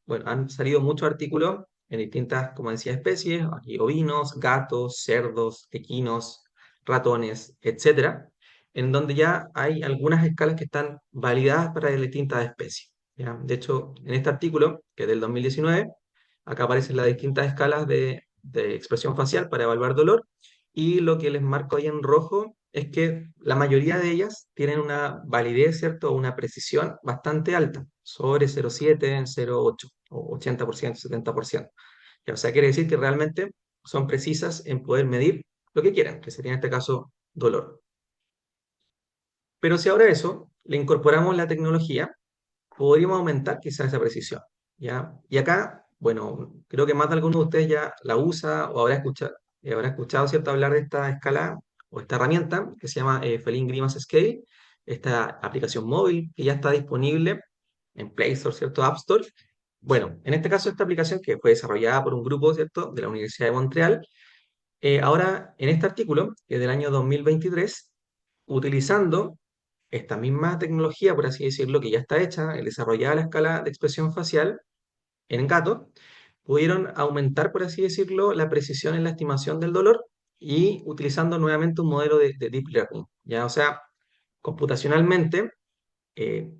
bueno, han salido muchos artículos en distintas, como decía, especies, aquí ovinos, gatos, cerdos, equinos, ratones, etcétera, en donde ya hay algunas escalas que están validadas para distintas especies. ¿Ya? De hecho, en este artículo, que es del 2019, acá aparecen las distintas escalas de expresión facial para evaluar dolor, y lo que les marco ahí en rojo es que la mayoría de ellas tienen una validez, ¿cierto? Una precisión bastante alta, sobre 0,7, 0,8, o 80%, 70%. Ya, o sea, quiere decir que realmente son precisas en poder medir lo que quieran, que sería en este caso dolor. Pero si ahora a eso le incorporamos la tecnología, podríamos aumentar quizás esa precisión, ¿ya? Y acá, bueno, creo que más de alguno de ustedes ya la usa o habrá escuchado, ¿cierto?, hablar de esta escala o esta herramienta que se llama Feline Grimace Scale, esta aplicación móvil que ya está disponible en Play Store, ¿cierto? App Store. Bueno, en este caso esta aplicación que fue desarrollada por un grupo, ¿cierto? De la Universidad de Montreal, ahora en este artículo, que es del año 2023, utilizando esta misma tecnología, por así decirlo, que ya está hecha, desarrollada a la escala de expresión facial en gatos, pudieron aumentar, por así decirlo, la precisión en la estimación del dolor y utilizando nuevamente un modelo de Deep Learning, ¿ya? O sea, computacionalmente,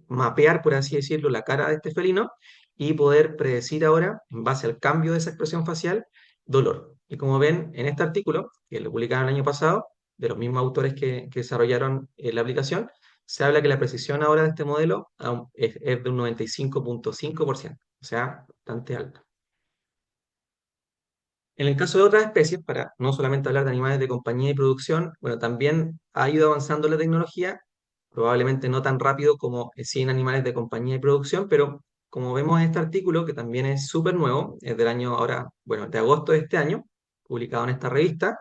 mapear, por así decirlo, la cara de este felino y poder predecir ahora, en base al cambio de esa expresión facial, dolor. Y como ven en este artículo, que lo publicaron el año pasado, de los mismos autores que desarrollaron la aplicación, se habla que la precisión ahora de este modelo es de un 95,5%, o sea, bastante alta. En el caso de otras especies, para no solamente hablar de animales de compañía y producción, bueno, también ha ido avanzando la tecnología, probablemente no tan rápido como sí en animales de compañía y producción, pero como vemos en este artículo, que también es súper nuevo, es del año ahora, bueno, de agosto de este año, publicado en esta revista,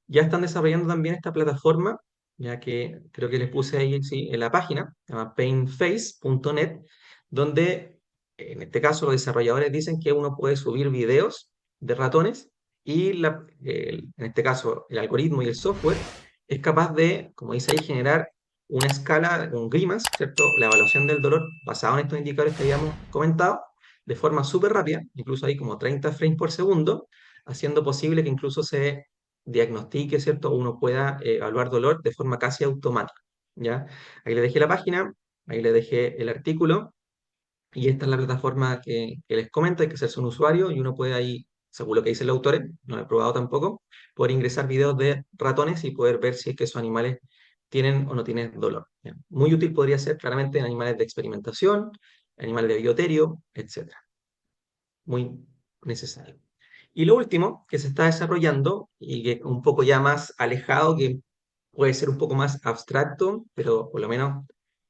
ya están desarrollando también esta plataforma, ya que creo que les puse ahí sí, en la página, se llama painface.net, donde en este caso los desarrolladores dicen que uno puede subir videos de ratones y en este caso el algoritmo y el software es capaz de, como dice ahí, generar una escala, un grimace, ¿cierto? La evaluación del dolor basado en estos indicadores que habíamos comentado, de forma súper rápida, incluso ahí como 30 frames por segundo, haciendo posible que incluso se diagnostique, ¿cierto? Uno pueda evaluar dolor de forma casi automática, ¿ya? Ahí le dejé la página, ahí le dejé el artículo, y esta es la plataforma que les comento, hay que hacerse un usuario y uno puede ahí, según lo que dicen los autores, no lo he probado tampoco, poder ingresar videos de ratones y poder ver si es que esos animales tienen o no tienen dolor. ¿Ya? Muy útil podría ser claramente en animales de experimentación, animales de bioterio, etc. Muy necesario. Y lo último que se está desarrollando y que un poco ya más alejado, que puede ser un poco más abstracto, pero por lo menos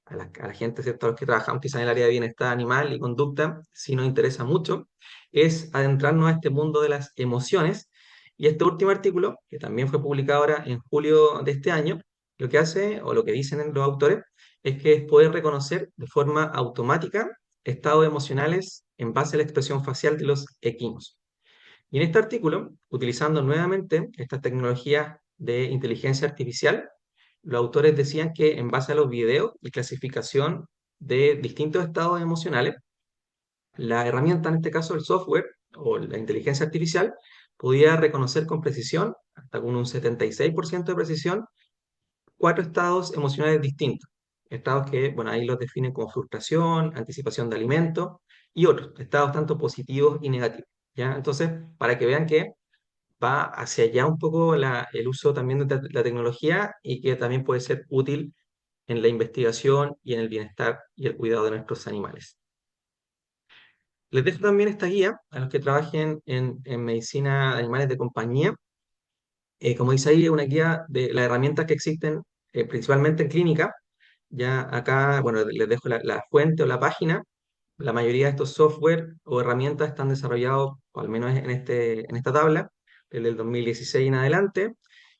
a la gente, ¿cierto? A los que trabajamos quizás en el área de bienestar animal y conducta, sí nos interesa mucho, es adentrarnos a este mundo de las emociones. Y este último artículo, que también fue publicado ahora en julio de este año, lo que hace, o lo que dicen los autores, es que es poder reconocer de forma automática estados emocionales en base a la expresión facial de los equinos. Y en este artículo, utilizando nuevamente estas tecnologías de inteligencia artificial, los autores decían que en base a los videos y clasificación de distintos estados emocionales, la herramienta, en este caso el software o la inteligencia artificial, podía reconocer con precisión, hasta con un 76% de precisión, 4 estados emocionales distintos. Estados que, bueno, ahí los definen como frustración, anticipación de alimentos y otros, estados tanto positivos y negativos. ¿Ya? Entonces, para que vean que va hacia allá un poco el uso también de la tecnología y que también puede ser útil en la investigación y en el bienestar y el cuidado de nuestros animales. Les dejo también esta guía a los que trabajen en medicina de animales de compañía. Como dice ahí, es una guía de las herramientas que existen principalmente en clínica. Ya acá, bueno, les dejo la fuente o la página. La mayoría de estos software o herramientas están desarrollados, o al menos en esta tabla, desde el 2016 en adelante.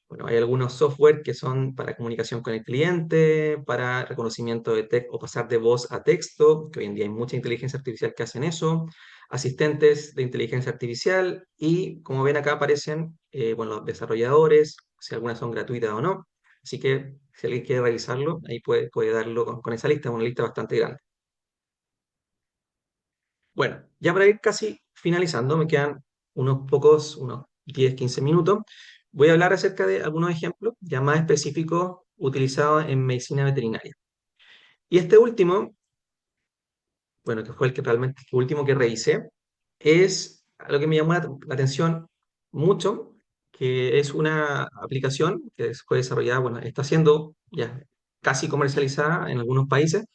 Bueno, hay algunos software que son para comunicación con el cliente, para reconocimiento de texto o pasar de voz a texto, que hoy en día hay mucha inteligencia artificial que hacen eso, asistentes de inteligencia artificial y como ven acá aparecen bueno, los desarrolladores, si algunas son gratuitas o no. Así que si alguien quiere revisarlo, ahí puede darlo con esa lista, una lista bastante grande. Bueno, ya para ir casi finalizando, me quedan unos 10, 15 minutos. Voy a hablar acerca de algunos ejemplos ya más específicos utilizados en medicina veterinaria. Y este último, bueno, que fue el que realmente, el último que revisé, es lo que me llamó la atención mucho, que es una aplicación que fue desarrollada, bueno, está siendo ya casi comercializada en algunos países,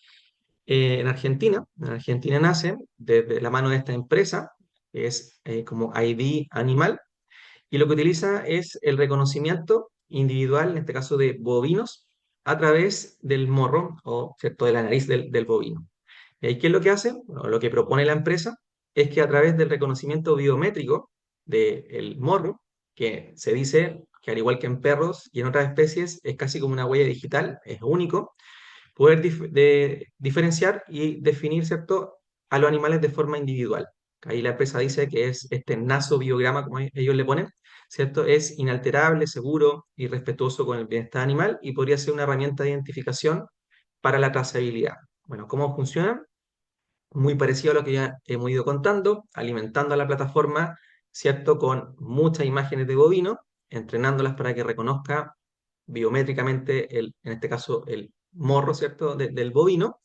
en Argentina. En Argentina nace desde la mano de esta empresa, que es como ID Animal, y lo que utiliza es el reconocimiento individual, en este caso de bovinos, a través del morro o ¿cierto? De la nariz del bovino. ¿Y ahí qué es lo que hace? Bueno, lo que propone la empresa es que a través del reconocimiento biométrico del morro, que se dice que al igual que en perros y en otras especies, es casi como una huella digital, es único, poder diferenciar y definir, ¿cierto?, a los animales de forma individual. Ahí la empresa dice que es este nasobiograma, como ellos le ponen, ¿cierto? Es inalterable, seguro y respetuoso con el bienestar animal y podría ser una herramienta de identificación para la trazabilidad. Bueno, ¿cómo funciona? Muy parecido a lo que ya hemos ido contando, alimentando a la plataforma, ¿cierto? Con muchas imágenes de bovino, entrenándolas para que reconozca biométricamente, en este caso, el morro, ¿cierto? Del bovino.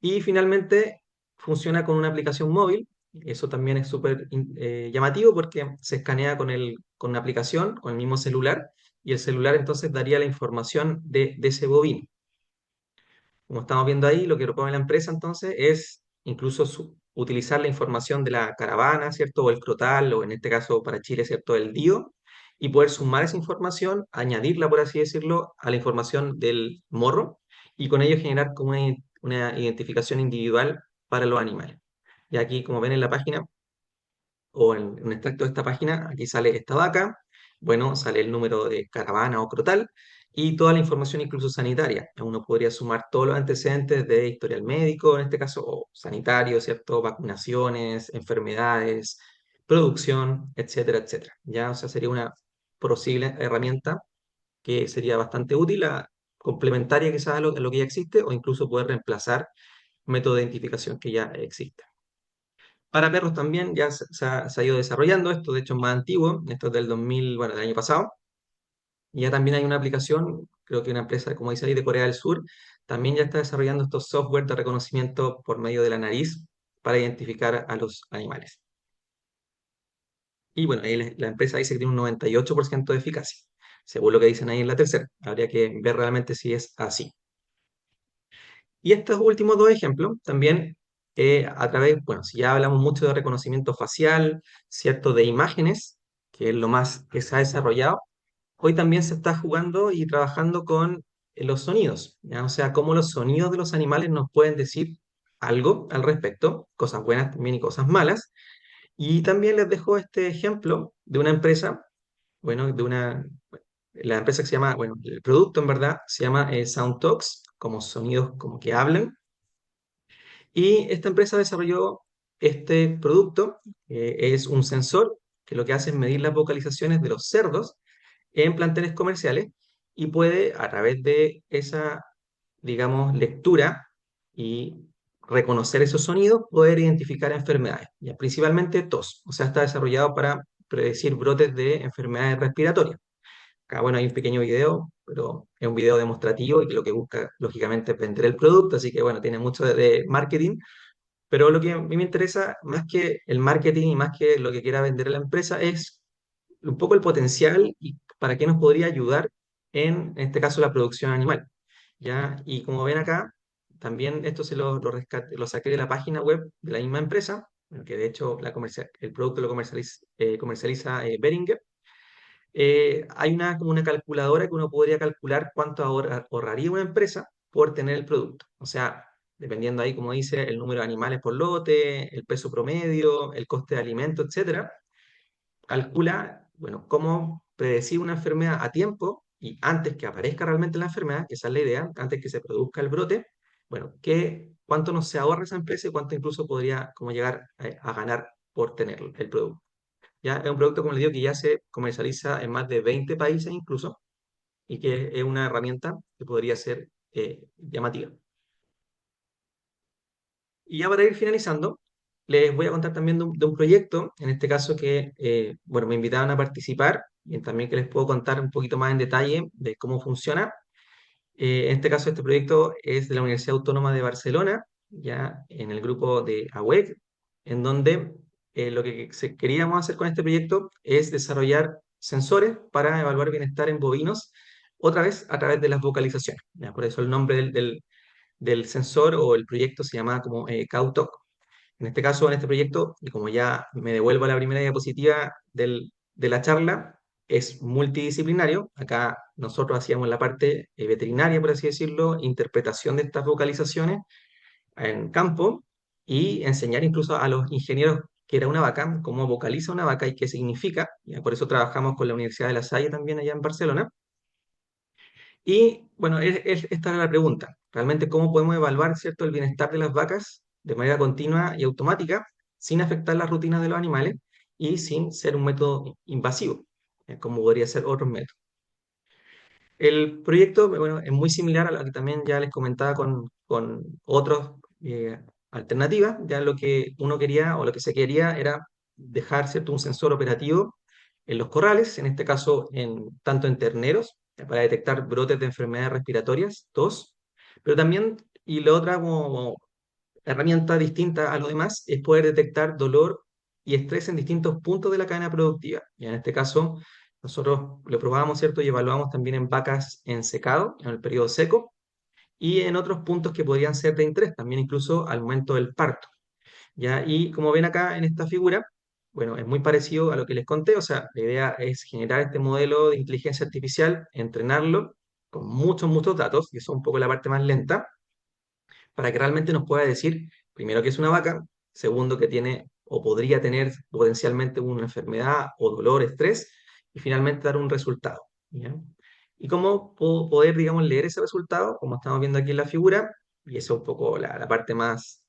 Y finalmente funciona con una aplicación móvil. Eso también es súper llamativo porque se escanea con una aplicación, con el mismo celular, y el celular entonces daría la información de ese bovino. Como estamos viendo ahí, lo que propone la empresa entonces es incluso utilizar la información de la caravana, ¿cierto? O el crotal, o en este caso para Chile, ¿cierto? El DIO, y poder sumar esa información, añadirla, por así decirlo, a la información del morro, y con ello generar como una identificación individual para los animales. Y aquí, como ven en la página, o en un extracto de esta página, aquí sale esta vaca, bueno, sale el número de caravana o crotal y toda la información incluso sanitaria. Uno podría sumar todos los antecedentes de historial médico, en este caso, o sanitario, ¿cierto? Vacunaciones, enfermedades, producción, etcétera, etcétera. Ya, o sea, sería una posible herramienta que sería bastante útil, complementaria quizás a lo que ya existe, o incluso poder reemplazar método de identificación que ya existe. Para perros también ya se ha ido desarrollando esto, de hecho es más antiguo, esto es del 2000, bueno, del año pasado. Y ya también hay una aplicación, creo que una empresa, como dice ahí, de Corea del Sur, también ya está desarrollando estos software de reconocimiento por medio de la nariz para identificar a los animales. Y bueno, ahí la empresa dice que tiene un 98% de eficacia, según lo que dicen ahí en la tercera. Habría que ver realmente si es así. Y estos últimos dos ejemplos, también a través, bueno, si ya hablamos mucho de reconocimiento facial, ¿cierto? De imágenes, que es lo más que se ha desarrollado, hoy también se está jugando y trabajando con los sonidos, ¿ya? O sea, cómo los sonidos de los animales nos pueden decir algo al respecto, cosas buenas también y cosas malas. Y también les dejo este ejemplo de una empresa, bueno, la empresa que se llama, bueno, el producto en verdad se llama SoundTalks, como sonidos como que hablan. Y esta empresa desarrolló este producto, es un sensor que lo que hace es medir las vocalizaciones de los cerdos en planteles comerciales y puede, a través de esa, digamos, lectura y reconocer esos sonidos, poder identificar enfermedades, ya, principalmente tos. O sea, está desarrollado para predecir brotes de enfermedades respiratorias. Acá, bueno, hay un pequeño video, pero es un video demostrativo y que lo que busca, lógicamente, es vender el producto, así que, bueno, tiene mucho de marketing, pero lo que a mí me interesa, más que el marketing y más que lo que quiera vender la empresa, es un poco el potencial y para qué nos podría ayudar en este caso, la producción animal. ¿Ya? Y como ven acá, también esto lo saqué de la página web de la misma empresa, que de hecho el producto lo comercializa Behringer. Hay como una calculadora que uno podría calcular cuánto ahorraría una empresa por tener el producto. O sea, dependiendo ahí, como dice, el número de animales por lote, el peso promedio, el coste de alimento, etcétera, calcula, bueno, cómo predecir una enfermedad a tiempo y antes que aparezca realmente la enfermedad, que esa es la idea, antes que se produzca el brote, bueno, cuánto nos se ahorra esa empresa y cuánto incluso podría como llegar a ganar por tener el producto. Ya es un producto, como les digo, que ya se comercializa en más de 20 países incluso, y que es una herramienta que podría ser llamativa. Y ya para ir finalizando, les voy a contar también de un proyecto, en este caso que, bueno, me invitaron a participar, y también que les puedo contar un poquito más en detalle de cómo funciona. En este caso, este proyecto es de la Universidad Autónoma de Barcelona, ya en el grupo de AWEC, en donde lo que queríamos hacer con este proyecto es desarrollar sensores para evaluar bienestar en bovinos, otra vez a través de las vocalizaciones. ¿Ya? Por eso el nombre del sensor o el proyecto se llama como CowTalk. En este caso, en este proyecto, y como ya me devuelvo a la primera diapositiva de la charla, es multidisciplinario. Acá nosotros hacíamos la parte veterinaria, por así decirlo, interpretación de estas vocalizaciones en campo y enseñar incluso a los ingenieros qué era una vaca, cómo vocaliza una vaca y qué significa. ¿Ya? Por eso trabajamos con la Universidad de La Salle también allá en Barcelona. Y bueno, esta era la pregunta. Realmente, ¿cómo podemos evaluar, ¿cierto?, el bienestar de las vacas de manera continua y automática sin afectar las rutinas de los animales y sin ser un método invasivo, como podría ser otros métodos? El proyecto, bueno, es muy similar a lo que también ya les comentaba con otras alternativas. Ya lo que uno quería o lo que se quería era dejar, ¿cierto?, un sensor operativo en los corrales, en este caso tanto en terneros, para detectar brotes de enfermedades respiratorias, tos, pero también, y la otra como herramienta distinta a lo demás, es poder detectar dolor y estrés en distintos puntos de la cadena productiva. Y en este caso, nosotros lo probamos, ¿cierto? Y evaluamos también en vacas en secado, en el periodo seco, y en otros puntos que podrían ser de interés, también incluso al momento del parto. ¿Ya? Y como ven acá en esta figura, bueno, es muy parecido a lo que les conté, o sea, la idea es generar este modelo de inteligencia artificial, entrenarlo con muchos, muchos datos, y eso es un poco la parte más lenta, para que realmente nos pueda decir, primero, que es una vaca, segundo, que tiene o podría tener potencialmente una enfermedad o dolor, estrés, y finalmente dar un resultado. ¿Ya? ¿Y cómo poder, digamos, leer ese resultado? Como estamos viendo aquí en la figura, y eso es un poco la parte más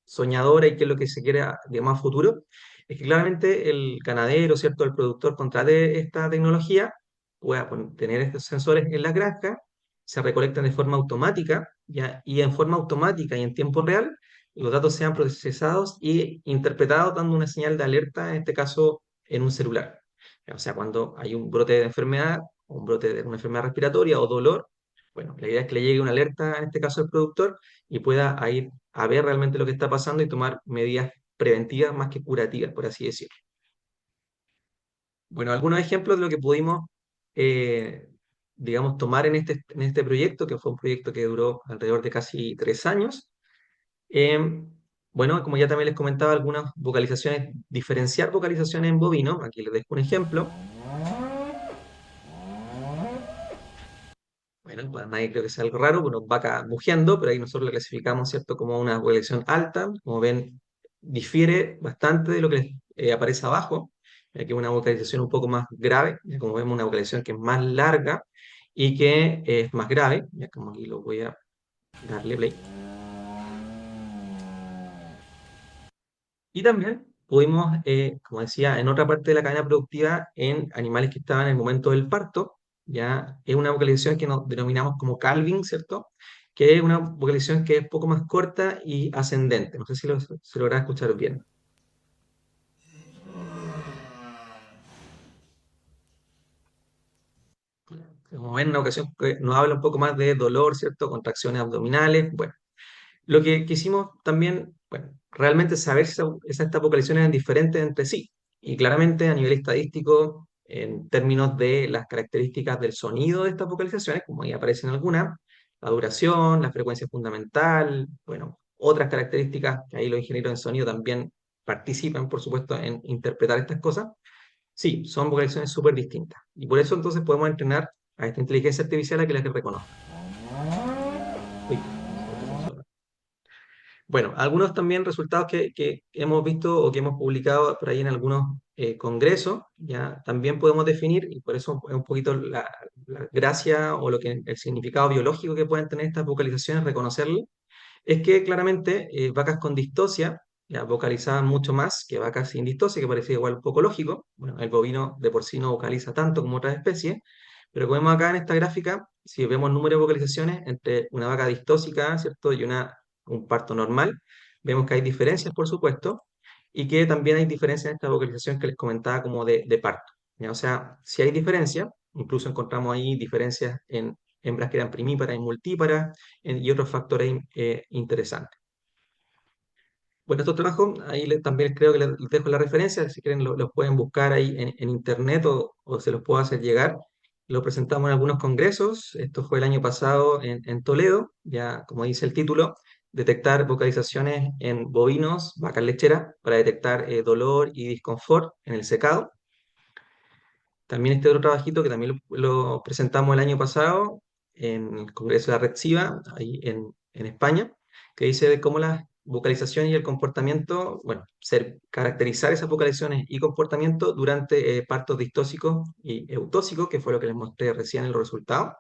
soñadora y que es lo que se quiere, digamos, a futuro, es que claramente el ganadero, ¿cierto?, el productor contrate esta tecnología, pueda tener estos sensores en las granjas, se recolectan de forma automática, ¿ya? Y en forma automática y en tiempo real, los datos sean procesados y interpretados dando una señal de alerta, en este caso en un celular. O sea, cuando hay un brote de enfermedad, o un brote de una enfermedad respiratoria o dolor, bueno, la idea es que le llegue una alerta, en este caso al productor, y pueda ir a ver realmente lo que está pasando y tomar medidas preventivas más que curativas, por así decirlo. Bueno, algunos ejemplos de lo que pudimos, eh, digamos, tomar en este proyecto, que fue un proyecto que duró alrededor de casi 3 años. Eh, bueno, como ya también les comentaba, algunas vocalizaciones, diferenciar vocalizaciones en bovino. Aquí les dejo un ejemplo. Bueno, para nadie creo que sea algo raro, bueno, vaca mugiendo, pero ahí nosotros la clasificamos, ¿cierto?, como una vocalización alta. Como ven, difiere bastante de lo que aparece abajo. Aquí una vocalización un poco más grave, ya como vemos, una vocalización que es más larga y que es más grave. Ya como aquí lo voy a darle play. Y también pudimos, como decía, en otra parte de la cadena productiva, en animales que estaban en el momento del parto, ya es una vocalización que nos denominamos como calving, ¿cierto? Que es una vocalización que es poco más corta y ascendente. No sé si se logra escuchar bien. Como ven, una ocasión que nos habla un poco más de dolor, ¿cierto? Contracciones abdominales. Bueno, lo que quisimos también, bueno, realmente saber si estas vocalizaciones eran diferentes entre sí. Y claramente a nivel estadístico, en términos de las características del sonido de estas vocalizaciones, como ahí aparecen algunas, la duración, la frecuencia fundamental, bueno, otras características que ahí los ingenieros en sonido también participan, por supuesto, en interpretar estas cosas, sí, son vocalizaciones súper distintas. Y por eso entonces podemos entrenar a esta inteligencia artificial a que las reconozca. Uy, autocensura. Bueno, algunos también resultados que hemos visto o que hemos publicado por ahí en algunos congresos, ya también podemos definir, y por eso es un poquito la gracia o lo que el significado biológico que pueden tener estas vocalizaciones, reconocerlo, es que claramente vacas con distocia ya vocalizaban mucho más que vacas sin distocia, que parecía igual un poco lógico. Bueno, el bovino de por sí no vocaliza tanto como otras especies, pero como vemos acá en esta gráfica, si vemos el número de vocalizaciones entre una vaca distóxica, ¿cierto?, y un parto normal, vemos que hay diferencias, por supuesto, y que también hay diferencias en esta vocalización que les comentaba como de parto. ¿Ya? O sea, si hay diferencias, incluso encontramos ahí diferencias en hembras que eran primíparas y multíparas, y otros factores interesantes. Bueno, estos trabajos, ahí también creo que les dejo la referencia, si quieren los pueden buscar ahí en internet o se los puedo hacer llegar. Lo presentamos en algunos congresos, esto fue el año pasado en Toledo, ya como dice el título, detectar vocalizaciones en bovinos, vacas lecheras, para detectar dolor y disconfort en el secado. También este otro trabajito que también lo presentamos el año pasado en el Congreso de la Red SIVA, ahí en España, que dice de cómo las vocalizaciones y el comportamiento, bueno, caracterizar esas vocalizaciones y comportamiento durante partos distóxicos y eutóxicos, que fue lo que les mostré recién en los resultados.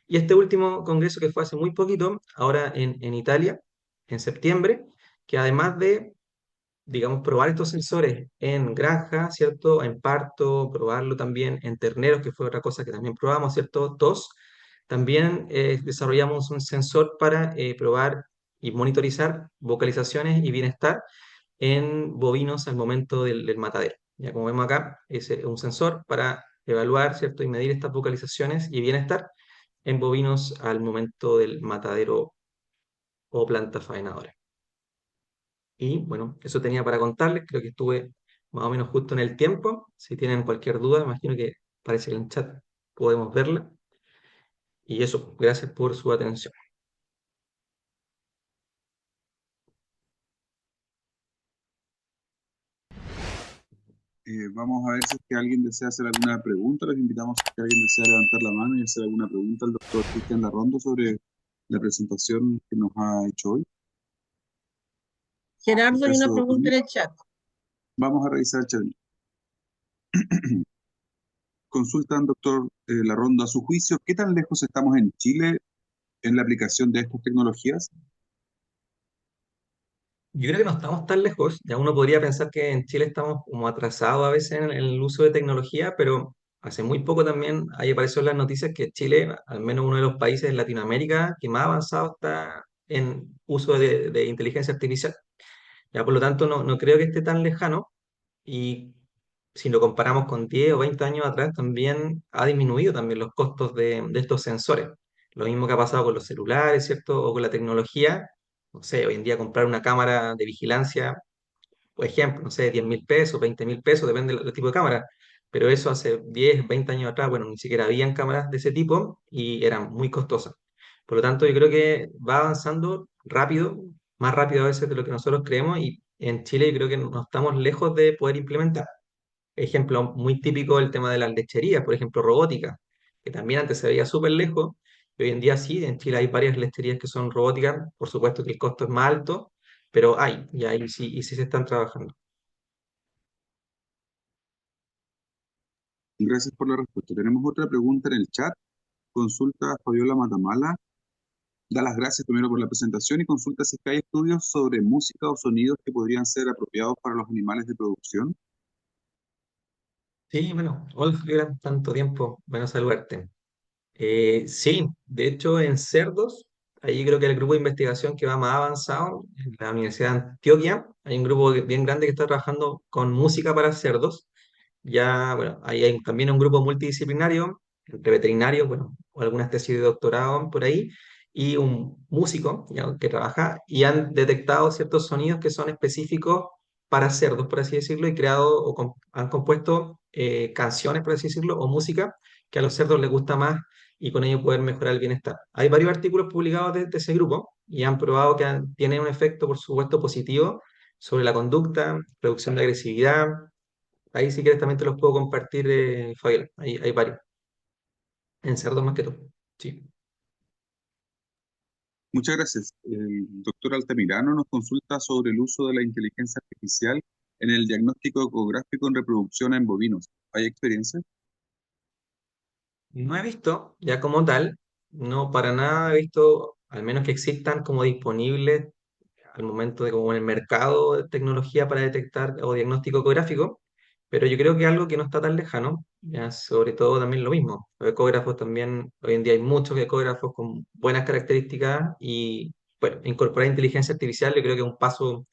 Y este último congreso que fue hace muy poquito, ahora en Italia, en septiembre, que además de, digamos, probar estos sensores en granja, ¿cierto? En parto, probarlo también en terneros, que fue otra cosa que también probamos, ¿cierto? Tos. También desarrollamos un sensor para probar y monitorizar vocalizaciones y bienestar en bovinos al momento del matadero. Ya como vemos acá, es un sensor para evaluar, ¿cierto? Y medir estas vocalizaciones y bienestar en bovinos al momento del matadero o planta faenadora. Y bueno, eso tenía para contarles, creo que estuve más o menos justo en el tiempo. Si tienen cualquier duda, imagino que parece que en el chat podemos verla. Y eso, gracias por su atención.
Vamos a ver si es que alguien desea hacer alguna pregunta. Les invitamos a que alguien desea levantar la mano y hacer alguna pregunta al doctor Cristian Larrondo sobre la presentación que nos ha hecho hoy.
Gerardo, hay una
Caso,
pregunta en el chat.
vamos a revisar el chat. Consultan, doctor Larrondo, a su juicio, ¿qué tan lejos estamos en Chile en la aplicación de estas tecnologías?
Yo creo que no estamos tan lejos. Ya uno podría pensar que en Chile estamos como atrasados a veces en el uso de tecnología, pero hace muy poco también ahí apareció en las noticias que Chile, al menos uno de los países de Latinoamérica que más avanzado está en uso de inteligencia artificial. Ya por lo tanto no creo que esté tan lejano y si lo comparamos con 10 o 20 años atrás también ha disminuido también los costos de estos sensores. Lo mismo que ha pasado con los celulares, ¿cierto? O con la tecnología. No sé, hoy en día comprar una cámara de vigilancia, por ejemplo, no sé, 10.000 pesos, 20.000 pesos, depende del tipo de cámara. Pero eso hace 10, 20 años atrás, bueno, ni siquiera habían cámaras de ese tipo y eran muy costosas. Por lo tanto, yo creo que va avanzando rápido, más rápido a veces de lo que nosotros creemos y en Chile yo creo que no estamos lejos de poder implementar. Ejemplo muy típico el tema de las lecherías, por ejemplo, robótica, que también antes se veía súper lejos, y hoy en día sí, en Chile hay varias lecherías que son robóticas, por supuesto que el costo es más alto, pero hay, y ahí sí, y sí se están trabajando.
Gracias por la respuesta. Tenemos otra pregunta en el chat. Consulta a Fabiola Matamala. Da las gracias primero por la presentación y consulta si es que hay estudios sobre música o sonidos que podrían ser apropiados para los animales de producción.
Sí, bueno, hola Fabiola, tanto tiempo, bueno saludarte. Sí, de hecho en cerdos, ahí creo que el grupo de investigación que va más avanzado, en la Universidad de Antioquia, hay un grupo bien grande que está trabajando con música para cerdos. Ya, bueno, ahí hay también un grupo multidisciplinario, entre veterinarios, bueno, o algunas tesis de doctorado por ahí, y un músico ya, que trabaja, y han detectado ciertos sonidos que son específicos para cerdos, por así decirlo, y creado o han compuesto canciones, por así decirlo, o música que a los cerdos les gusta más y con ello poder mejorar el bienestar. Hay varios artículos publicados de ese grupo y han probado que tienen un efecto, por supuesto, positivo sobre la conducta, reducción de agresividad. Ahí si quieres también te los puedo compartir, Fabiola. Ahí hay varios. En cerdos más que todo. Sí.
Muchas gracias. El doctor Altamirano nos consulta sobre el uso de la inteligencia artificial en el diagnóstico ecográfico en reproducción en bovinos. ¿Hay experiencia?
No he visto ya como tal, no para nada he visto, al menos que existan como disponibles al momento de como en el mercado de tecnología para detectar o diagnóstico ecográfico, pero yo creo que algo que no está tan lejano, ya sobre todo también lo mismo. Los ecógrafos también, hoy en día hay muchos ecógrafos con buenas características y bueno, incorporar inteligencia artificial yo creo que es un paso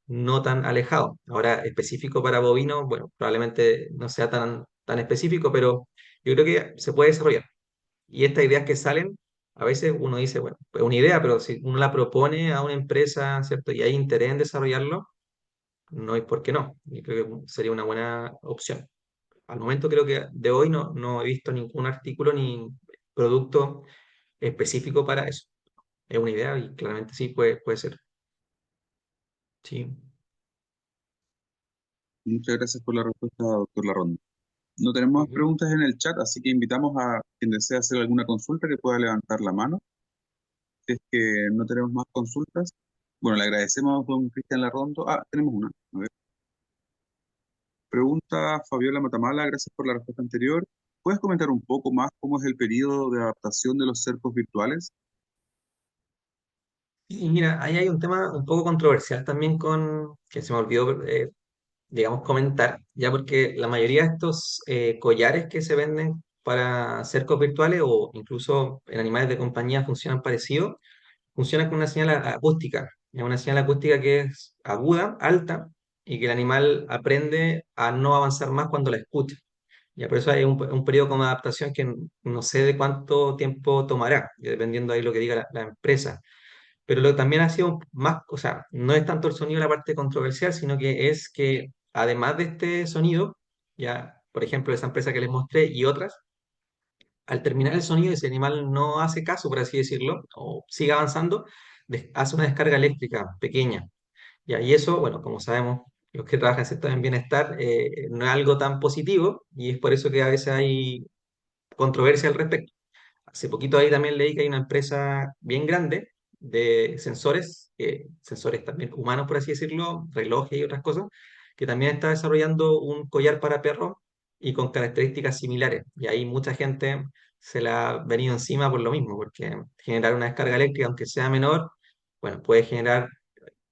no tan alejado. Ahora, específico para bovinos, bueno, probablemente no sea tan específico, pero yo creo que se puede desarrollar. Y estas ideas que salen, a veces uno dice, bueno, es una idea, pero si uno la propone a una empresa, ¿cierto? Y hay interés en desarrollarlo, no hay por qué no. Yo creo que sería una buena opción. Al momento creo que de hoy no he visto ningún artículo ni producto específico para eso. Es una idea y claramente sí puede ser. Sí.
Muchas gracias por la respuesta, doctor Larrondo. No tenemos más
Ujú.
preguntas en el chat, así que invitamos a quien desea hacer alguna consulta que pueda levantar la mano. Si es que no tenemos más consultas, bueno, le agradecemos a don Cristian Larrondo. Ah, tenemos una. A ver. Pregunta Fabiola Matamala, gracias por la respuesta anterior. ¿Puedes comentar un poco más cómo es el periodo de adaptación de los cercos virtuales?
Y mira, ahí hay un tema un poco controversial también que se me olvidó, digamos, comentar, ya porque la mayoría de estos collares que se venden para cercos virtuales o incluso en animales de compañía funcionan parecido, funcionan con una señal acústica, es una señal acústica que es aguda, alta, y que el animal aprende a no avanzar más cuando la escucha. Ya por eso hay un periodo como de adaptación que no sé de cuánto tiempo tomará, dependiendo ahí lo que diga la empresa. Pero lo que también ha sido más, o sea, no es tanto el sonido la parte controversial, sino que es que además de este sonido, ya, por ejemplo, esa empresa que les mostré y otras, al terminar el sonido, ese animal no hace caso, por así decirlo, o sigue avanzando, hace una descarga eléctrica pequeña. Ya, y eso, bueno, como sabemos, los que trabajan en el sector del bienestar, no es algo tan positivo, y es por eso que a veces hay controversia al respecto. Hace poquito ahí también leí que hay una empresa bien grande de sensores, sensores también humanos, por así decirlo, relojes y otras cosas, que también está desarrollando un collar para perros y con características similares. Y ahí mucha gente se la ha venido encima por lo mismo, porque generar una descarga eléctrica, aunque sea menor, bueno, puede generar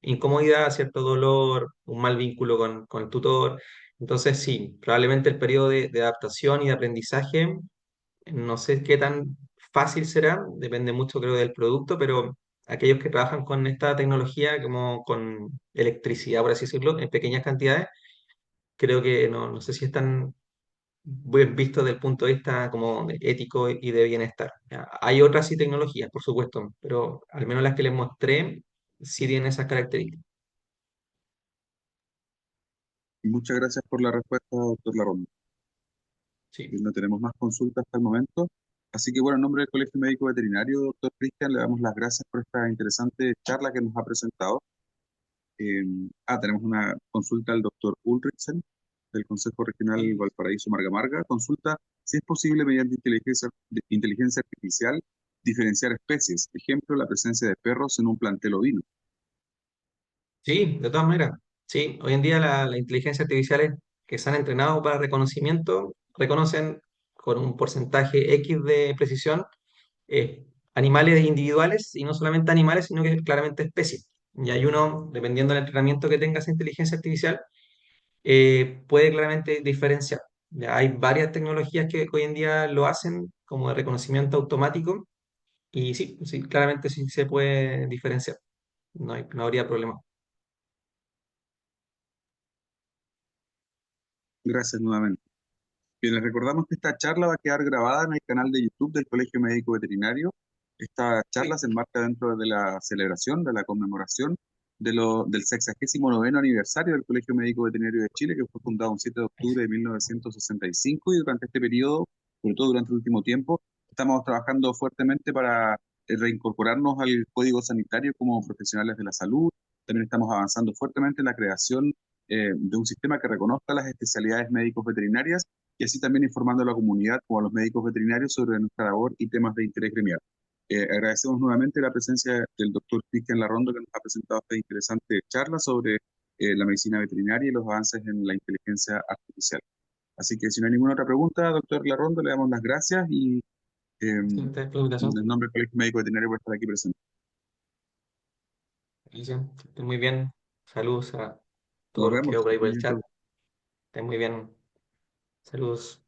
incomodidad, cierto dolor, un mal vínculo con el tutor. Entonces, sí, probablemente el periodo de adaptación y de aprendizaje no sé qué tan fácil será, depende mucho creo del producto, pero aquellos que trabajan con esta tecnología, como con electricidad, por así decirlo, en pequeñas cantidades, creo que no sé si es tan bien visto desde el punto de vista como ético y de bienestar. Ya, hay otras sí tecnologías, por supuesto, pero al menos las que les mostré sí tienen esas características.
Muchas gracias por la respuesta, doctor Larrondo.
Sí.
No tenemos más consultas hasta el momento. Así que, bueno, en nombre del Colegio Médico Veterinario, doctor Cristian, le damos las gracias por esta interesante charla que nos ha presentado. Eh, Tenemos una consulta al doctor Ulrichsen, del Consejo Regional
Sí.
Valparaíso Marga Marga. Consulta si es posible, mediante inteligencia artificial, diferenciar especies. Ejemplo, la presencia de perros en un plantel ovino.
Sí, de todas maneras. Sí, hoy en día la inteligencia artificiales que se han entrenado para reconocimiento reconocen con un porcentaje X de precisión animales individuales y no solamente animales, sino que claramente especies. Y hay uno, dependiendo del entrenamiento que tenga esa inteligencia artificial, puede claramente diferenciar. Ya hay varias tecnologías que hoy en día lo hacen como de reconocimiento automático y sí, sí, claramente sí se puede diferenciar. No habría problema.
Gracias nuevamente. Bien, les recordamos que esta charla va a quedar grabada en el canal de YouTube del Colegio Médico Veterinario. Esta charla
Sí.
se enmarca dentro de la celebración, de la conmemoración del 69º aniversario del Colegio Médico Veterinario de Chile, que fue fundado un 7 de octubre de 1965, y durante este periodo, sobre todo durante el último tiempo, estamos trabajando fuertemente para reincorporarnos al Código Sanitario como profesionales de la salud. También estamos avanzando fuertemente en la creación de un sistema que reconozca las especialidades médicos veterinarias y así también informando a la comunidad como a los médicos veterinarios sobre nuestra labor y temas de interés gremial. Agradecemos nuevamente la presencia del doctor Cristian Larrondo, que nos ha presentado esta interesante charla sobre la medicina veterinaria y los avances en la inteligencia artificial. Así que si no hay ninguna otra pregunta, doctor Larrondo, le damos las gracias y
Sí,
en
esta es la invitación.
el nombre del Colegio Médico Veterinario por estar aquí presente.
Alicia, que estén muy bien. Saludos a
Nos
todos los que
vemos.
veo por ahí por
Muy
el
bien,
chat.
todos.
Estén muy bien. Saludos.